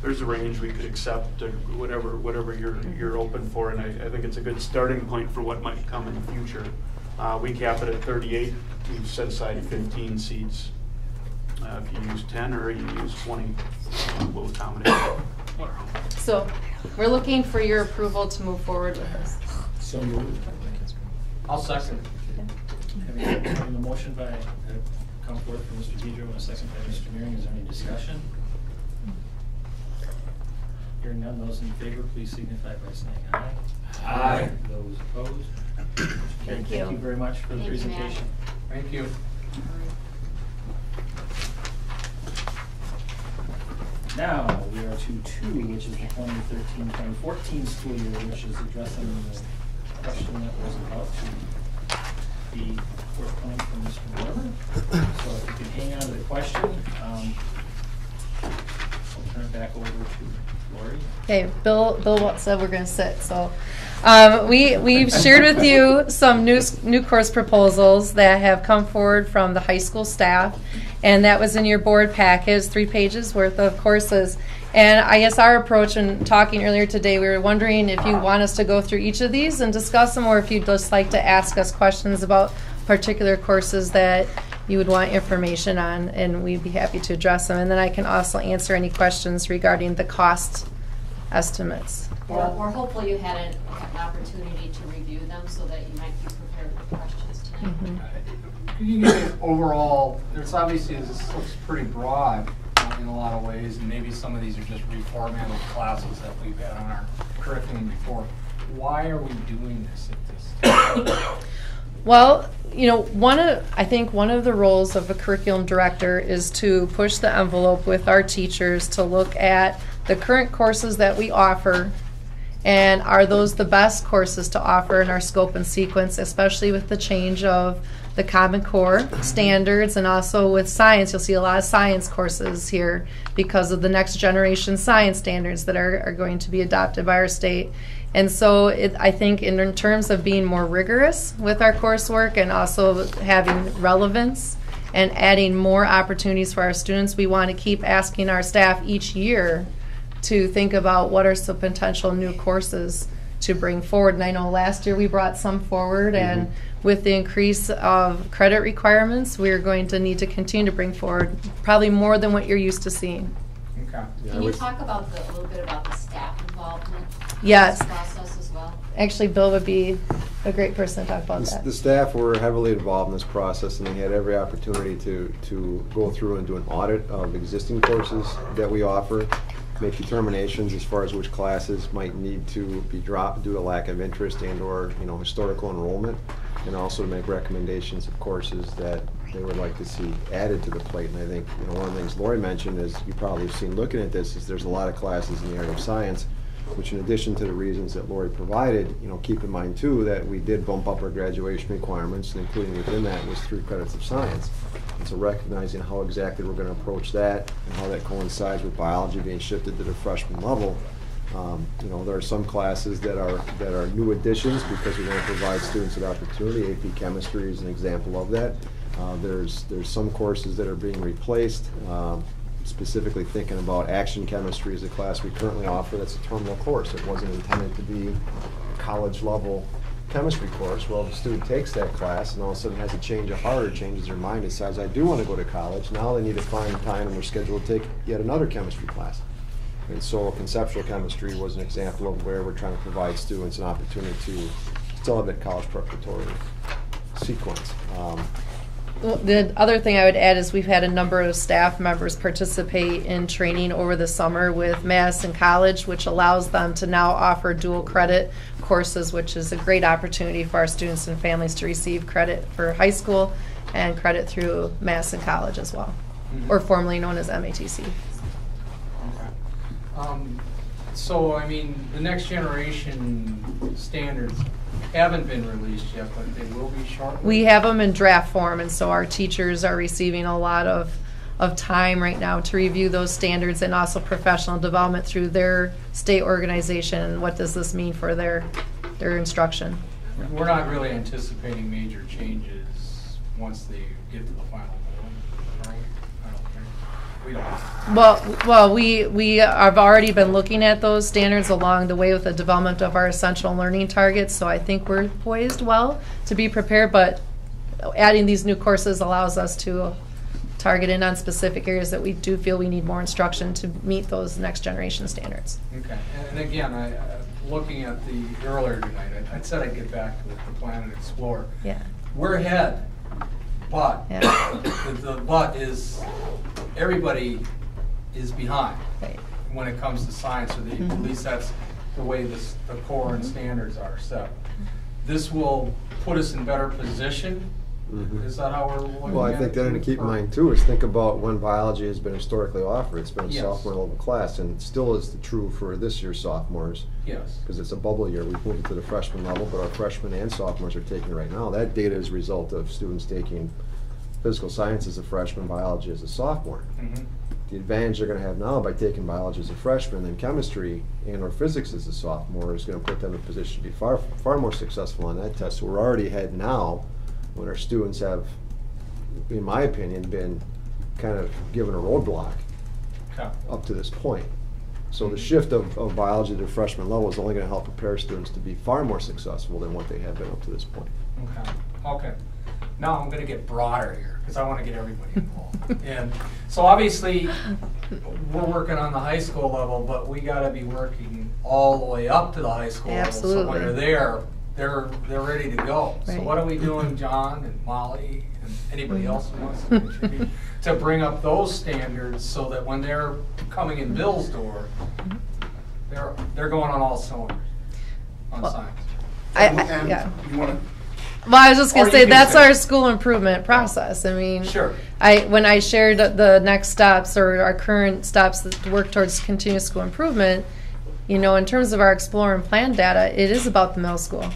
There's a range we could accept, or whatever you're open for, and I think it's a good starting point for what might come in the future. We cap it at 38. We set aside 15 seats. If you use 10 or you use 20, we'll accommodate. So we're looking for your approval to move forward with this. So moved. I'll second. Having a motion by come forth from Mr. Pedro and a second by Mr. Mearing, is there any discussion? Hearing none, those in favor, please signify by saying aye. Aye. Those opposed? Thank you. Thank you very much for the Thank you, Matt. presentation. Thank you. Now, we are to 2, which is the 2013-2014 school year, which is addressing the question that was about to be forthcoming from Mr. Weber. So if you can hang on to the question, I'll turn it back over to Lori. Okay, Bill said we're going to sit. So we've shared with you some new course proposals that have come forward from the high school staff, and that was in your board package, 3 pages worth of courses. And I guess our approach in talking earlier today, we were wondering if you want us to go through each of these and discuss them, or if you'd just like to ask us questions about particular courses that you would want information on, and we'd be happy to address them. And then I can also answer any questions regarding the cost estimates. Or hopefully you had an opportunity to review them so that you might be prepared for questions tonight. Mm-hmm. Can you give me overall, there's obviously, this looks pretty broad in a lot of ways, and maybe some of these are just reformatted classes that we've had on our curriculum before. Why are we doing this at this time? Well, you know, I think one of the roles of a curriculum director is to push the envelope with our teachers to look at the current courses that we offer, and are those the best courses to offer in our scope and sequence, especially with the change of the Common Core standards, and also with science. You'll see a lot of science courses here because of the next generation science standards that are going to be adopted by our state. And so I think in terms of being more rigorous with our coursework and also having relevance and adding more opportunities for our students, we want to keep asking our staff each year to think about what are some potential new courses to bring forward. And I know last year we brought some forward, and with the increase of credit requirements, we're going to need to continue to bring forward probably more than what you're used to seeing. Okay. Can you talk about a little bit about the staff involvement Yes. in this process as well? Actually, Bill would be a great person to talk about that. The staff were heavily involved in this process, and they had every opportunity to go through and do an audit of existing courses that we offer, make determinations as far as which classes might need to be dropped due to lack of interest and or historical enrollment, and also to make recommendations of courses that they would like to see added to the plate. And I think one of the things Lori mentioned, is you probably have seen looking at this, is there's a lot of classes in the area of science, which in addition to the reasons that Lori provided, keep in mind too that we did bump up our graduation requirements, and including within that was 3 credits of science. And so recognizing how exactly we're going to approach that and how that coincides with biology being shifted to the freshman level, there are some classes that are new additions because we want to provide students with opportunity. AP Chemistry is an example of that. There's some courses that are being replaced. Specifically thinking about Action Chemistry is a class we currently offer that's a terminal course. It wasn't intended to be a college level chemistry course. Well, the student takes that class and all of a sudden has a change of heart or changes their mind, decides I do want to go to college. Now they need to find time in their schedule to take yet another chemistry class. And so conceptual chemistry was an example of where we're trying to provide students an opportunity to still have that college preparatory sequence. Well, the other thing I would add is we've had a number of staff members participate in training over the summer with Madison College, which allows them to now offer dual credit courses, which is a great opportunity for our students and families to receive credit for high school and credit through Madison College as well, or formerly known as MATC. So, I mean, the next generation standards haven't been released yet, but they will be shortly? We have them in draft form, and so our teachers are receiving a lot of time right now to review those standards and also professional development through their state organization. And what does this mean for their instruction? We're not really anticipating major changes once they get to the final goal, right? I don't think. We don't. Well, we have already been looking at those standards along the way with the development of our essential learning targets, so I think we're poised well to be prepared, but adding these new courses allows us to target in on specific areas that we do feel we need more instruction to meet those next generation standards. Okay, and again, looking at the earlier tonight, I said I'd get back to the plan and explore. Yeah. We're ahead, but the but is everybody is behind when it comes to science, or at least that's the way the core and standards are set. This will put us in better position. Is that how we're looking at it? Well, I think the other thing to keep in mind too is think about when biology has been historically offered. It's been a sophomore level class, and it still is true for this year's sophomores. Yes. Because it's a bubble year. We've moved it to the freshman level, but our freshmen and sophomores are taking it right now. That data is a result of students taking physical science as a freshman, biology as a sophomore. The advantage they're going to have now by taking biology as a freshman and chemistry and or physics as a sophomore is going to put them in a position to be far more successful on that test. So we're already ahead now when our students have, in my opinion, been kind of given a roadblock up to this point. So the shift of biology to the freshman level is only going to help prepare students to be far more successful than what they have been up to this point. Okay. Now I'm going to get broader here because I want to get everybody involved. And so obviously we're working on the high school level, but we got to be working all the way up to the high school level. So when they're there, they're ready to go. So what are we doing, John and Molly and anybody else who wants to contribute to bring up those standards so that when they're coming in Bill's door, they're going on all cylinders on science. Well, I was just going to say that's our school improvement process. I mean, when I shared the next steps or our current steps that work towards continuous school improvement, you know, in terms of our explore and plan data, it is about the middle school.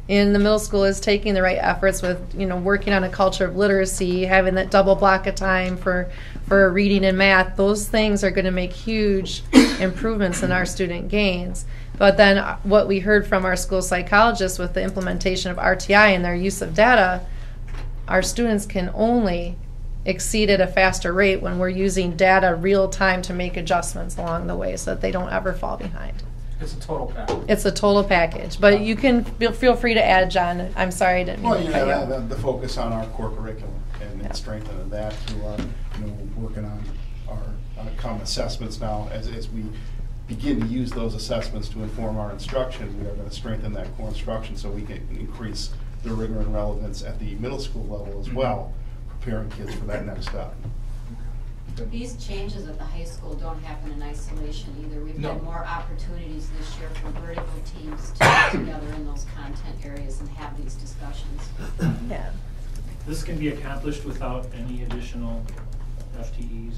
And the middle school is taking the right efforts with, you know, working on a culture of literacy, having that double block of time for reading and math. Those things are going to make huge improvements in our student gains. But then what we heard from our school psychologists with the implementation of RTI and their use of data, our students can only exceed at a faster rate when we're using data real time to make adjustments along the way so that they don't ever fall behind. It's a total package. It's a total package. But you can feel free to add, John. I'm sorry I didn't mean to cut you off. The focus on our core curriculum and strengthening that through our, working on our common assessments now as we begin to use those assessments to inform our instruction. We are going to strengthen that core instruction so we can increase the rigor and relevance at the middle school level as well, preparing kids for that next step. These changes at the high school don't happen in isolation either. We've had more opportunities this year for vertical teams to get together in those content areas and have these discussions. This can be accomplished without any additional FTEs,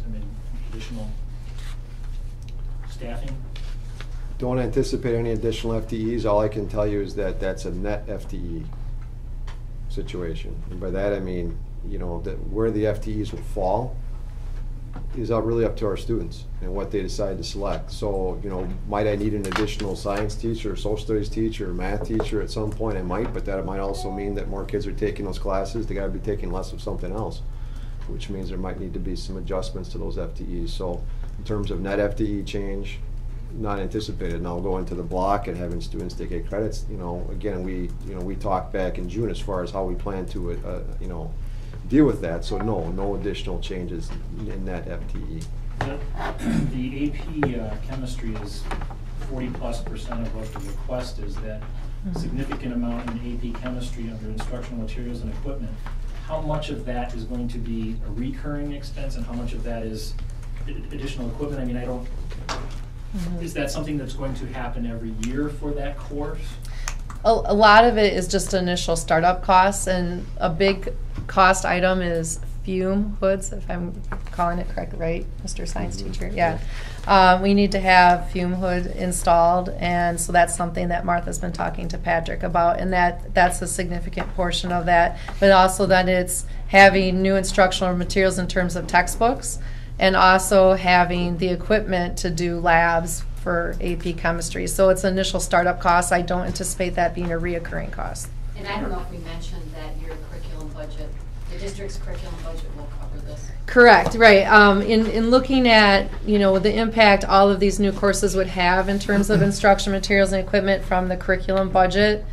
additional staffing? Don't anticipate any additional FTEs. All I can tell you is that that's a net FTE situation. And by that I mean, that where the FTEs will fall is really up to our students and what they decide to select. So, might I need an additional science teacher, or social studies teacher, or math teacher at some point? I might, but that might also mean that more kids are taking those classes. They got to be taking less of something else, which means there might need to be some adjustments to those FTEs. So, in terms of net FTE change, not anticipated. Now, go into the block and having students take 8 credits. Again, we talked back in June as far as how we plan to, deal with that. So no additional changes in that FTE. The AP chemistry is 40+% of what the request is. That significant amount in AP chemistry under instructional materials and equipment. How much of that is going to be a recurring expense, and how much of that is additional equipment? I mean, I don't. Is that something that's going to happen every year for that course? A lot of it is just initial startup costs, and a big cost item is fume hoods, if I'm calling it correctly, right, Mr. Science teacher? Yeah. We need to have fume hood installed, and so that's something that Martha's been talking to Patrick about, and that's a significant portion of that. But also that it's having new instructional materials in terms of textbooks, and also having the equipment to do labs for AP chemistry. So it's initial startup costs. I don't anticipate that being a reoccurring cost. And I don't know if we mentioned that your curriculum budget, the district's curriculum budget will cover this. Correct, right. In looking at, the impact all of these new courses would have in terms of instruction materials and equipment from the curriculum budget,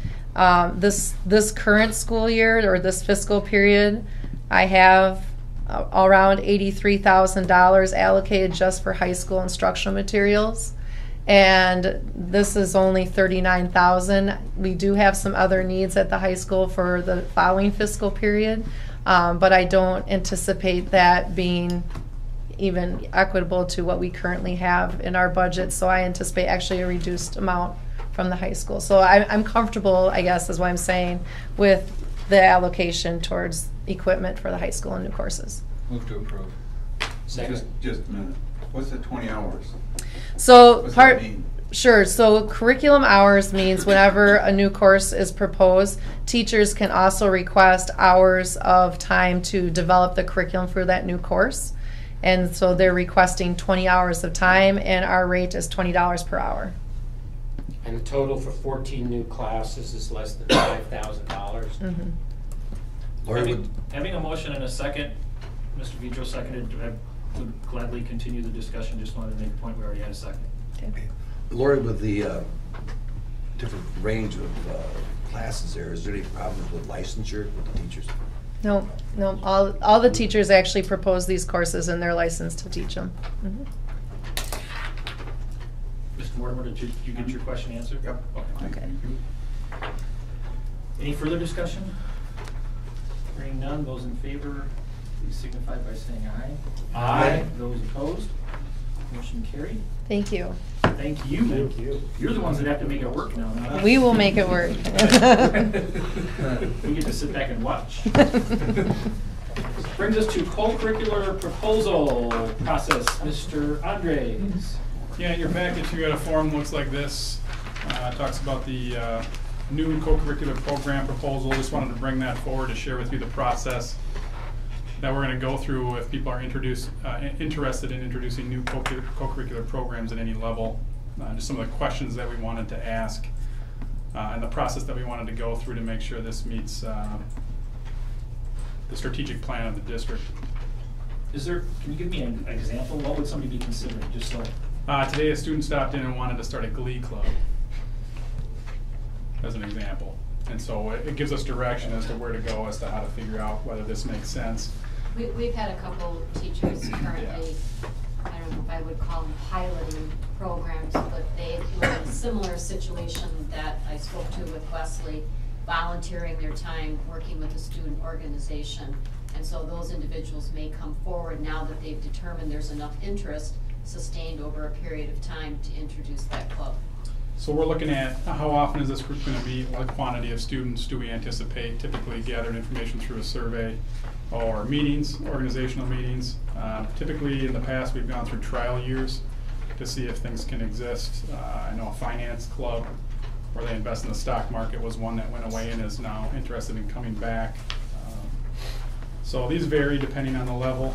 this current school year or this fiscal period, I have around $83,000 allocated just for high school instructional materials. And this is only $39,000. We do have some other needs at the high school for the following fiscal period, but I don't anticipate that being even equitable to what we currently have in our budget. So I anticipate actually a reduced amount from the high school. So I'm comfortable, I guess is what I'm saying, with the allocation towards equipment for the high school and new courses. Move to approve. Just a minute. What's the 20 hours? So What's that mean? Sure. So curriculum hours means whenever a new course is proposed, teachers can also request hours of time to develop the curriculum for that new course. And so they're requesting 20 hours of time, and our rate is $20 per hour. And the total for 14 new classes is less than $5,000. Mm-hmm. Having a motion and a second, Mr. Vidro seconded. I would gladly continue the discussion. Just wanted to make a point. We already had a second. Okay. Lori, with the different range of classes there, is there any problems with licensure with the teachers? No. All the teachers actually propose these courses, and they're licensed to teach them. Mm-hmm. Mr. Mortimer, did you get your question answered? Yep. Okay. Any further discussion? Hearing none, those in favor, please signify by saying aye. Aye. Those opposed, motion carried. Thank you. Thank you. Thank you. You're the ones that have to make it work now, not us. We will make it work. We get to sit back and watch. Brings us to co-curricular proposal process. Mr. Andres. Yeah, in your package you got a form looks like this. Talks about the new co-curricular program proposal. Just wanted to bring that forward to share with you the process that we're going to go through if people are interested in introducing new co-curricular programs at any level. Just some of the questions that we wanted to ask and the process that we wanted to go through to make sure this meets the strategic plan of the district. Can you give me an example? What would somebody be considering, just so? Today a student stopped in and wanted to start a glee club, as an example. And so it gives us direction as to where to go as to how to figure out whether this makes sense. We've had a couple teachers currently, I don't know if I would call them piloting programs, but they were in a similar situation that I spoke to with Wesley, volunteering their time working with a student organization. And so those individuals may come forward now that they've determined there's enough interest sustained over a period of time to introduce that club. So we're looking at how often is this group going to be, what quantity of students do we anticipate, typically gathered information through a survey or meetings, organizational meetings. Typically in the past we've gone through trial years to see if things can exist. I know a finance club where they invest in the stock market was one that went away and is now interested in coming back. So these vary depending on the level.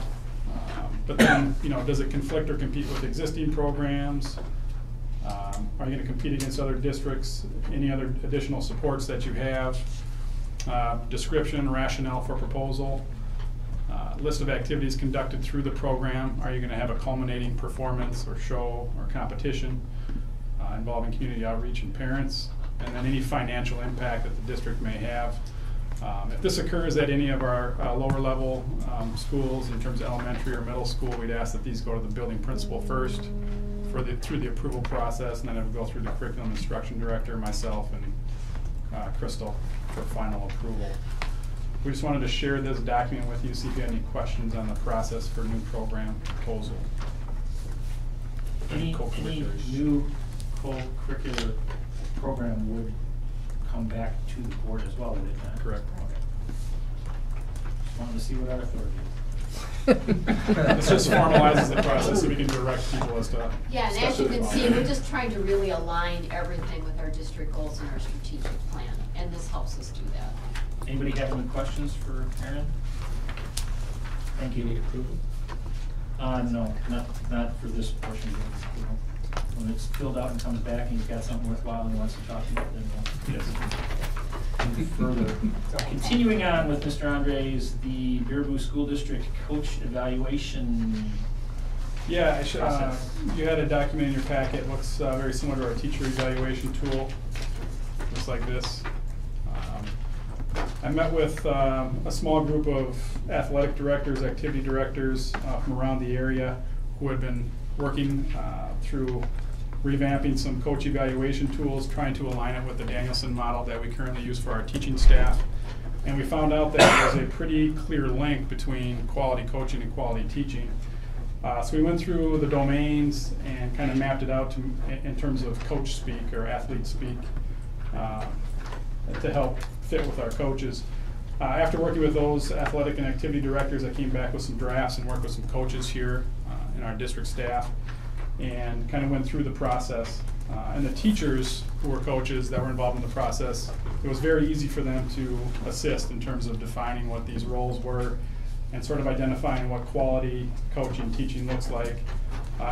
But then, does it conflict or compete with existing programs? Are you going to compete against other districts? Any other additional supports that you have? Description, rationale for proposal, list of activities conducted through the program. Are you going to have a culminating performance or show or competition involving community outreach and parents? And then any financial impact that the district may have If this occurs at any of our lower level schools, in terms of elementary or middle school, we'd ask that these go to the building principal first through the approval process, and then it would go through the curriculum instruction director, myself, and Crystal for final approval. We just wanted to share this document with you, see if you had any questions on the process for new program proposal. Any new co-curricular program would come back to the board as well, would it not? Correct. Okay. Just wanted to see what our authority is. This just formalizes the process so we can direct people as to. Yeah, and as you can see, we're just trying to really align everything with our district goals and our strategic plan, and this helps us do that. Anybody have any questions for Erin? Thank you. Need approval? No, not for this portion. When it's filled out and comes back and he's got something worthwhile and he wants to talk to you, then we'll further. Continuing on with Mr. Andres, the Baraboo School District Coach Evaluation. Yeah, I should, you had a document in your packet. Looks very similar to our teacher evaluation tool. Looks like this. I met with a small group of athletic directors, activity directors from around the area who had been working through revamping some coach evaluation tools, trying to align it with the Danielson model that we currently use for our teaching staff. And we found out that there's a pretty clear link between quality coaching and quality teaching. So we went through the domains and kind of mapped it out in terms of coach speak or athlete speak to help fit with our coaches. After working with those athletic and activity directors, I came back with some drafts and worked with some coaches here in our district staff and kind of went through the process. And the teachers who were coaches that were involved in the process, it was very easy for them to assist in terms of defining what these roles were and sort of identifying what quality coaching, teaching looks like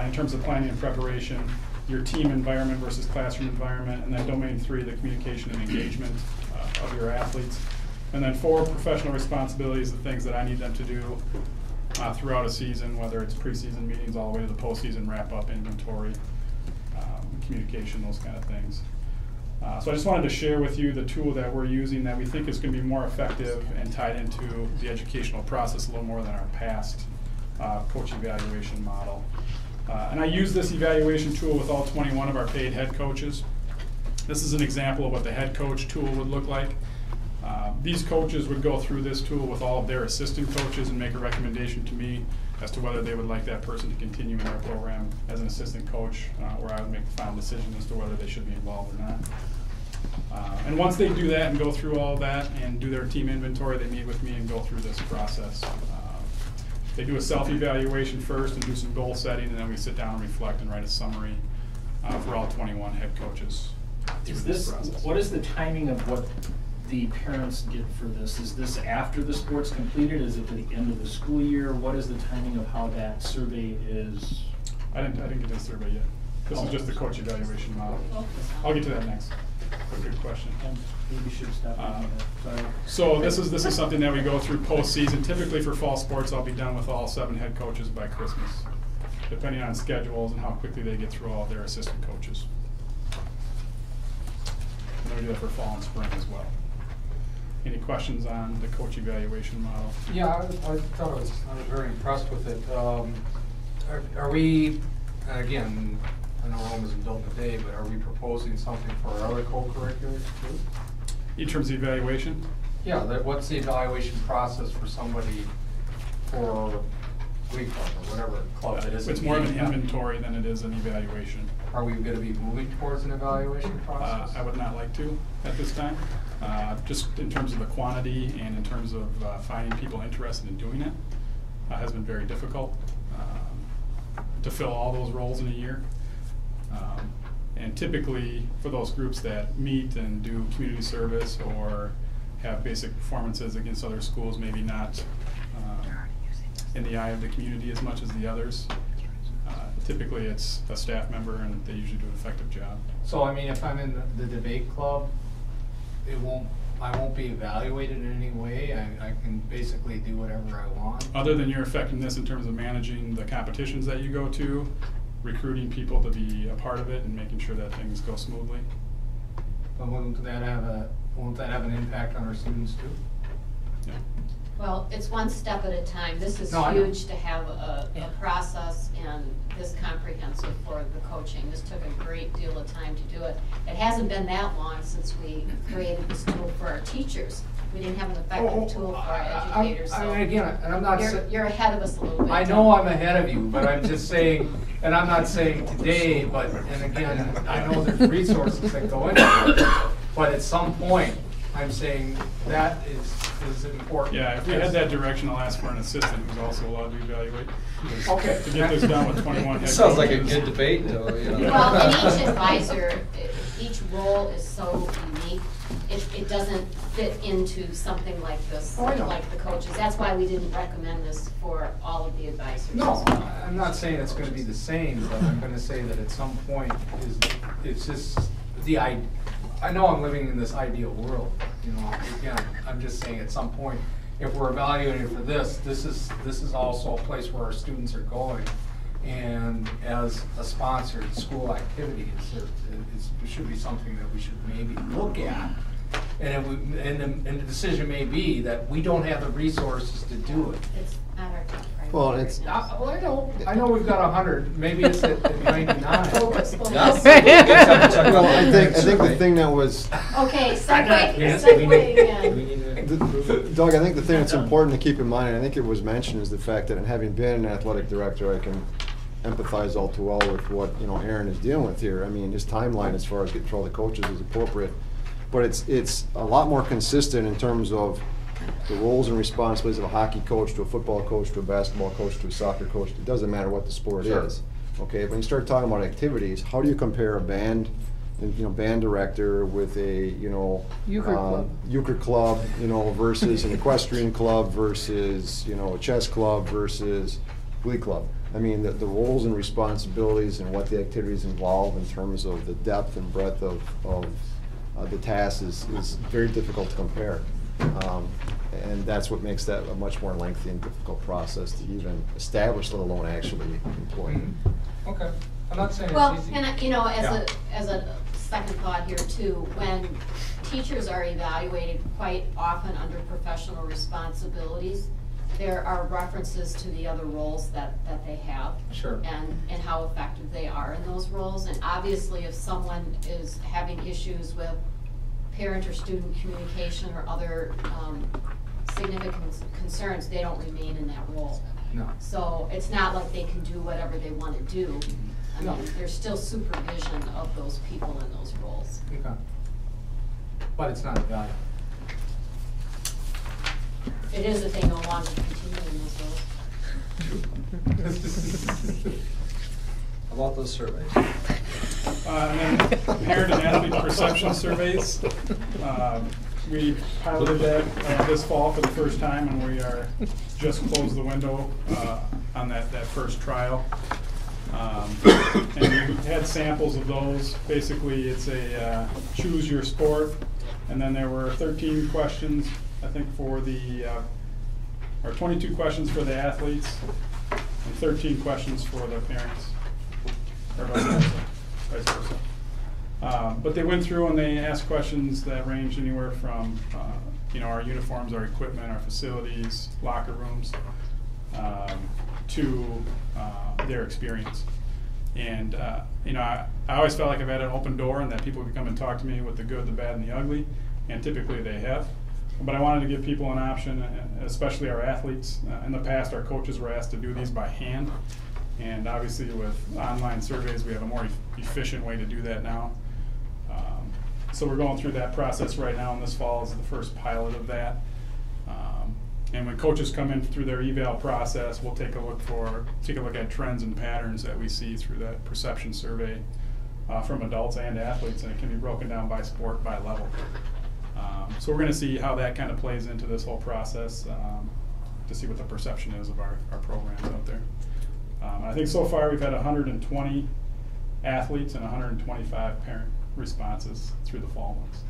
in terms of planning and preparation, your team environment versus classroom environment, and then domain 3, the communication and engagement of your athletes. And then 4, professional responsibilities, the things that I need them to do throughout a season, whether it's preseason meetings all the way to the postseason wrap-up, inventory, communication, those kind of things. So I just wanted to share with you the tool that we're using that we think is going to be more effective and tied into the educational process a little more than our past coach evaluation model. And I use this evaluation tool with all 21 of our paid head coaches. This is an example of what the head coach tool would look like. These coaches would go through this tool with all of their assistant coaches and make a recommendation to me as to whether they would like that person to continue in their program as an assistant coach, where I would make the final decision as to whether they should be involved or not. And once they do that and go through all that and do their team inventory, they meet with me and go through this process. They do a self-evaluation first and do some goal setting, and then we sit down and reflect and write a summary for all 21 head coaches. What is the timing of what the parents get for this? Is this after the sport's completed? Is it at the end of the school year? What is the timing of how that survey is? I didn't get the survey yet. This is just the coach evaluation model. I'll get to that next. Good question. Maybe you should stop. Sorry. So this is something that we go through postseason. Typically for fall sports, I'll be done with all 7 head coaches by Christmas, depending on schedules and how quickly they get through all of their assistant coaches. And then we do that for fall and spring as well. Any questions on the coach evaluation model? Yeah, I thought I was very impressed with it. Are we, again, I know Rome isn't built in a day, but are we proposing something for our other co-curriculars too? In terms of evaluation? Yeah, what's the evaluation process for somebody for Glee Club or whatever club it is? It's more of an inventory than it is an evaluation. Are we going to be moving towards an evaluation process? I would not like to at this time, just in terms of the quantity and in terms of finding people interested in doing it. Has been very difficult to fill all those roles in a year. And typically for those groups that meet and do community service or have basic performances against other schools, maybe not in the eye of the community as much as the others. Typically it's a staff member and they usually do an effective job. So I mean, if I'm in the debate club, I won't be evaluated in any way. I can basically do whatever I want. Other than your effectiveness in terms of managing the competitions that you go to, recruiting people to be a part of it and making sure that things go smoothly. But won't that have an impact on our students too? Well, it's one step at a time. This is No, I know. huge to have a process and this comprehensive for the coaching. This took a great deal of time to do it. It hasn't been that long since we created this tool for our teachers. We didn't have an effective tool for our educators. So Again, and I'm not you're ahead of us a little bit. I know I'm ahead of you, but I'm just saying, and I'm not saying today, but, and again, I know there's resources that go into it, but at some point, I'm saying that is important. Yeah, if we had that direction, I'll ask for an assistant who's also allowed to evaluate. Okay. To get this done with 21 head Sounds like a coaches. good debate, though. You know. Well, and each advisor, each role is so unique. It doesn't fit into something like this, Oh, I know. like the coaches. That's why we didn't recommend this for all of the advisors. No, I'm not saying it's gonna be the same, but I'm gonna say that at some point, it's just I know I'm living in this ideal world, you know, again, I'm just saying at some point, if we're evaluating for this is also a place where our students are going. And as a sponsored school activity, it should be something that we should maybe look at. And the decision may be that we don't have the resources to do it. It's not our top priority. Well, it's, Well, I know we've got 100, maybe it's at 99. Focus. Yes. well, I think the thing that was, Okay, Yes, segue again. Doug, I think the thing that's important to keep in mind, and I think it was mentioned, is the fact that in having been an athletic director, I can empathize all too well with what, you know, Aaron is dealing with here. I mean, his timeline as far as getting all the coaches is appropriate, but it's a lot more consistent in terms of the roles and responsibilities of a hockey coach to a football coach to a basketball coach to a soccer coach. It doesn't matter what the sport is. Okay, when you start talking about activities, how do you compare a band director with a, you know, euchre club, you know, versus an equestrian club versus, you know, a chess club versus glee club? I mean, the roles and responsibilities and what the activities involve in terms of the depth and breadth of the task is very difficult to compare. And that's what makes that a much more lengthy and difficult process to even establish, let alone actually employ. Okay, I'm not saying Well, it's easy. and you know, as a second thought here too, when teachers are evaluated quite often under professional responsibilities, there are references to the other roles that they have. Sure. And how effective they are in those roles. And obviously if someone is having issues with parent or student communication or other significant concerns, they don't remain in that role. No. So it's not like they can do whatever they want to do. I mean, there's still supervision of those people in those roles. Okay. But it's not a value. It is if they no longer continue in those roles. How about those surveys? And then parent and athlete perception surveys. We piloted that this fall for the first time, and we are just closed the window on that first trial. And we had samples of those. Basically, it's a choose your sport, and then there were 13 questions, I think, for the, or 22 questions for the athletes, and 13 questions for the parents, or vice versa. But they went through and they asked questions that ranged anywhere from, you know, our uniforms, our equipment, our facilities, locker rooms, to their experience. And you know, I always felt like I've had an open door and that people could come and talk to me with the good, the bad, and the ugly, and typically they have. But I wanted to give people an option, especially our athletes. In the past, our coaches were asked to do these by hand, and obviously with online surveys, we have a more efficient way to do that now. So we're going through that process right now, and this fall is the first pilot of that. And when coaches come in through their eval process, we'll take a look at trends and patterns that we see through that perception survey from adults and athletes, and it can be broken down by sport, by level. So we're going to see how that kind of plays into this whole process to see what the perception is of our programs out there. I think so far we've had 120 athletes and 125 parent responses through the fall ones.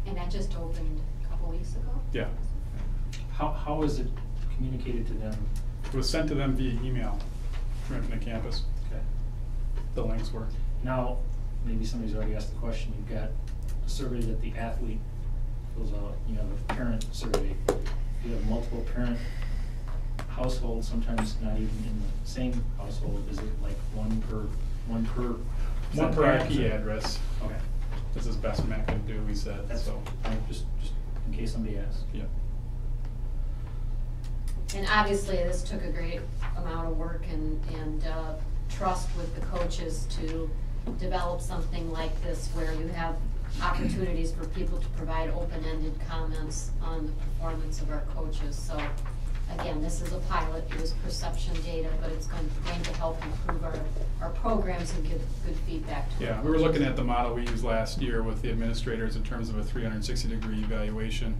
And that just opened a couple weeks ago? Yeah. How is it communicated to them? It was sent to them via email from the campus. Okay. The links were. Now, maybe somebody's already asked the question. You've got a survey that the athlete fills out. You have a parent survey. you have multiple parent households, sometimes not even in the same household, is it like one per IP parent? address. Okay. This is best Matt can do, we said, That's so. just in case somebody asks. Yeah. And obviously, this took a great amount of work and trust with the coaches to develop something like this where you have opportunities for people to provide open-ended comments on the performance of our coaches. So again, this is a pilot, it was perception data, but it's going to help improve our programs and give good feedback to Yeah, we were looking at the model we used last year with the administrators in terms of a 360-degree evaluation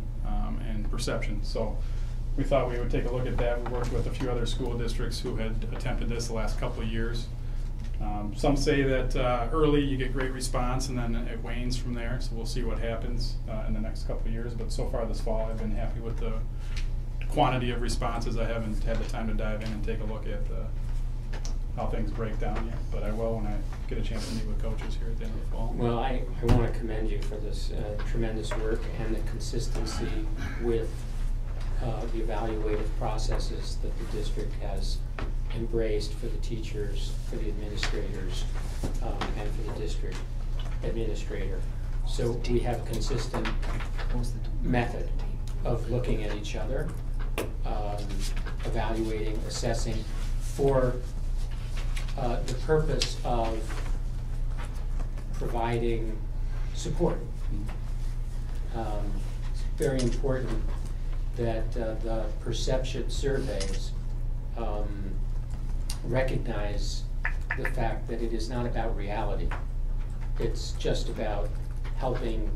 and perception. So we thought we would take a look at that. We worked with a few other school districts who had attempted this the last couple of years. Some say that early you get great response and then it wanes from there, so we'll see what happens in the next couple of years. But so far this fall I've been happy with the quantity of responses. I haven't had the time to dive in and take a look at how things break down yet, but I will when I get a chance to meet with coaches here at the end of the fall. Well, I want to commend you for this tremendous work and the consistency with the evaluative processes that the district has embraced for the teachers, for the administrators, and for the district administrator. So we have a consistent method of looking at each other, evaluating, assessing for the purpose of providing support. It's very important that the perception surveys recognize the fact that it is not about reality. It's just about helping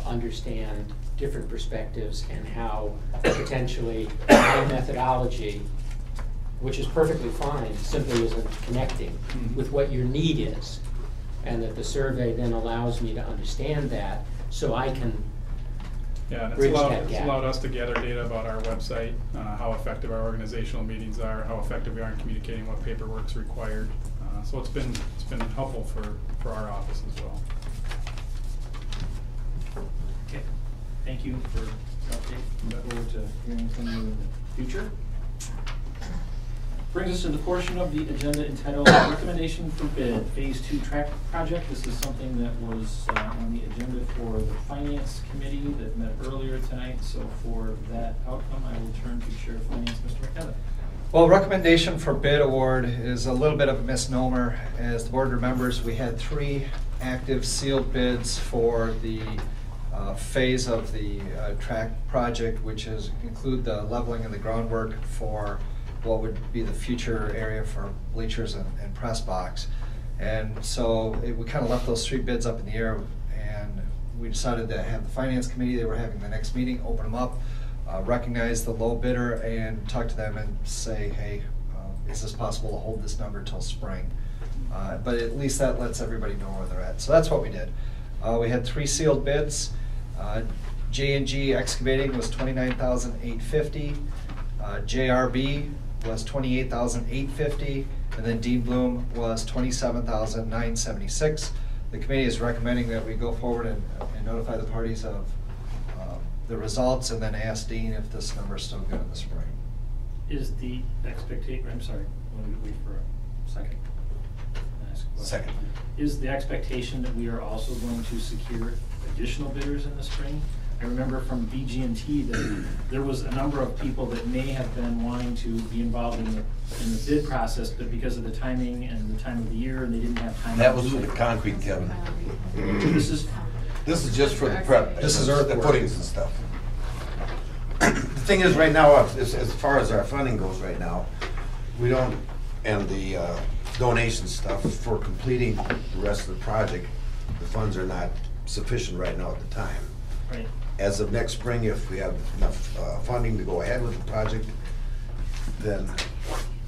understand different perspectives and how potentially my methodology, which is perfectly fine, simply isn't connecting with what your need is. And that the survey then allows me to understand that so I can Yeah, and bridge that it's gap. allowed us to gather data about our website, how effective our organizational meetings are, how effective we are in communicating what paperwork's required. So it's been helpful for our office as well. Okay, thank you for the update. Look forward to hearing from you in the future. Brings us to the portion of the agenda entitled Recommendation for Bid, Phase 2 Track Project. This is something that was on the agenda for the Finance Committee that met earlier tonight. So for that outcome, I will turn to Chair of Finance, Mr. McKevitt. Well, recommendation for bid award is a little bit of a misnomer. As the board remembers, we had 3 active sealed bids for the phase of the track project, which include the leveling of the groundwork for what would be the future area for bleachers and press box. And so we kind of left those 3 bids up in the air, and we decided to have the Finance Committee, they were having the next meeting, open them up, recognize the low bidder and talk to them and say, hey, is this possible to hold this number till spring? But at least that lets everybody know where they're at. So that's what we did. We had 3 sealed bids. J&G Excavating was $29,850. JRB was $28,850, and then Dean Bloom was $27,976. The committee is recommending that we go forward and notify the parties of the results, and then ask Dean if this number is still good in the spring. Is the expectation, I'm sorry, let me wait for a second. Second. Is the expectation that we are also going to secure additional bidders in the spring? I remember from BG&T that there was a number of people that may have been wanting to be involved in the bid process, but because of the timing and the time of the year, and they didn't have time. That to was do for the it. concrete, Kevin. This is just for the prep. This is the earthwork. footings and stuff. The thing is, right now, as far as our funding goes right now, we don't, and the donation stuff for completing the rest of the project, the funds are not sufficient right now at the time. Right. As of next spring, if we have enough funding to go ahead with the project, then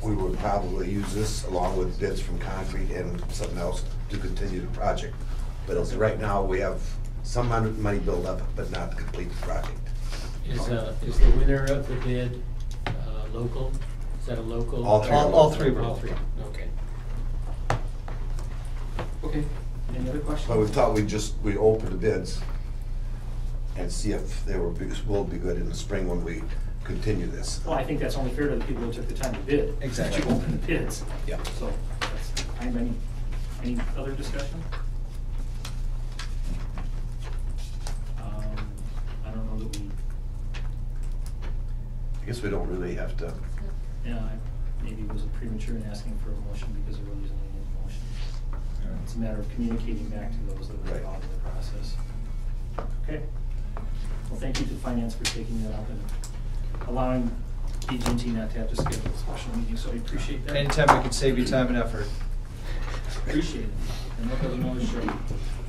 we would probably use this along with bids from concrete and something else to continue the project. But as of right now, we have some money built up, but not to complete the project. Is the winner of the bid local? Is that a local? All 3. All 3 were All local. 3, okay. Okay, any other questions? But we thought we'd open the bids and see if they will be good in the spring when we continue this. Well, I think that's only fair to the people who took the time to bid. Exactly. To open the bids. Yeah. So, that's, any other discussion? I don't know that we, I guess we don't really have to. yeah, I maybe was premature in asking for a motion because there really isn't any motion. It's a matter of communicating back to those that are involved in the process. Okay. Well, thank you to Finance for taking that up and allowing PG&T not to have to schedule a special meeting, so I appreciate that. Anytime we can save you time and effort. Appreciate it. And that doesn't always show.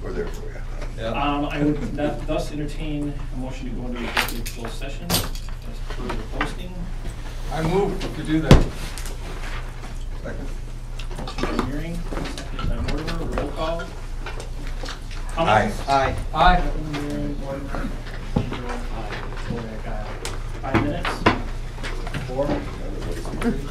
We're there for you. I would thus entertain a motion to go into executive closed session as per the posting. I move to do that. Second. Motion by Hearing, second by Mortimer, roll call. Aye. Aye. Aye. Hearing, Mortimer, Pedro, aye. Kodak, aye. 5 minutes. 4.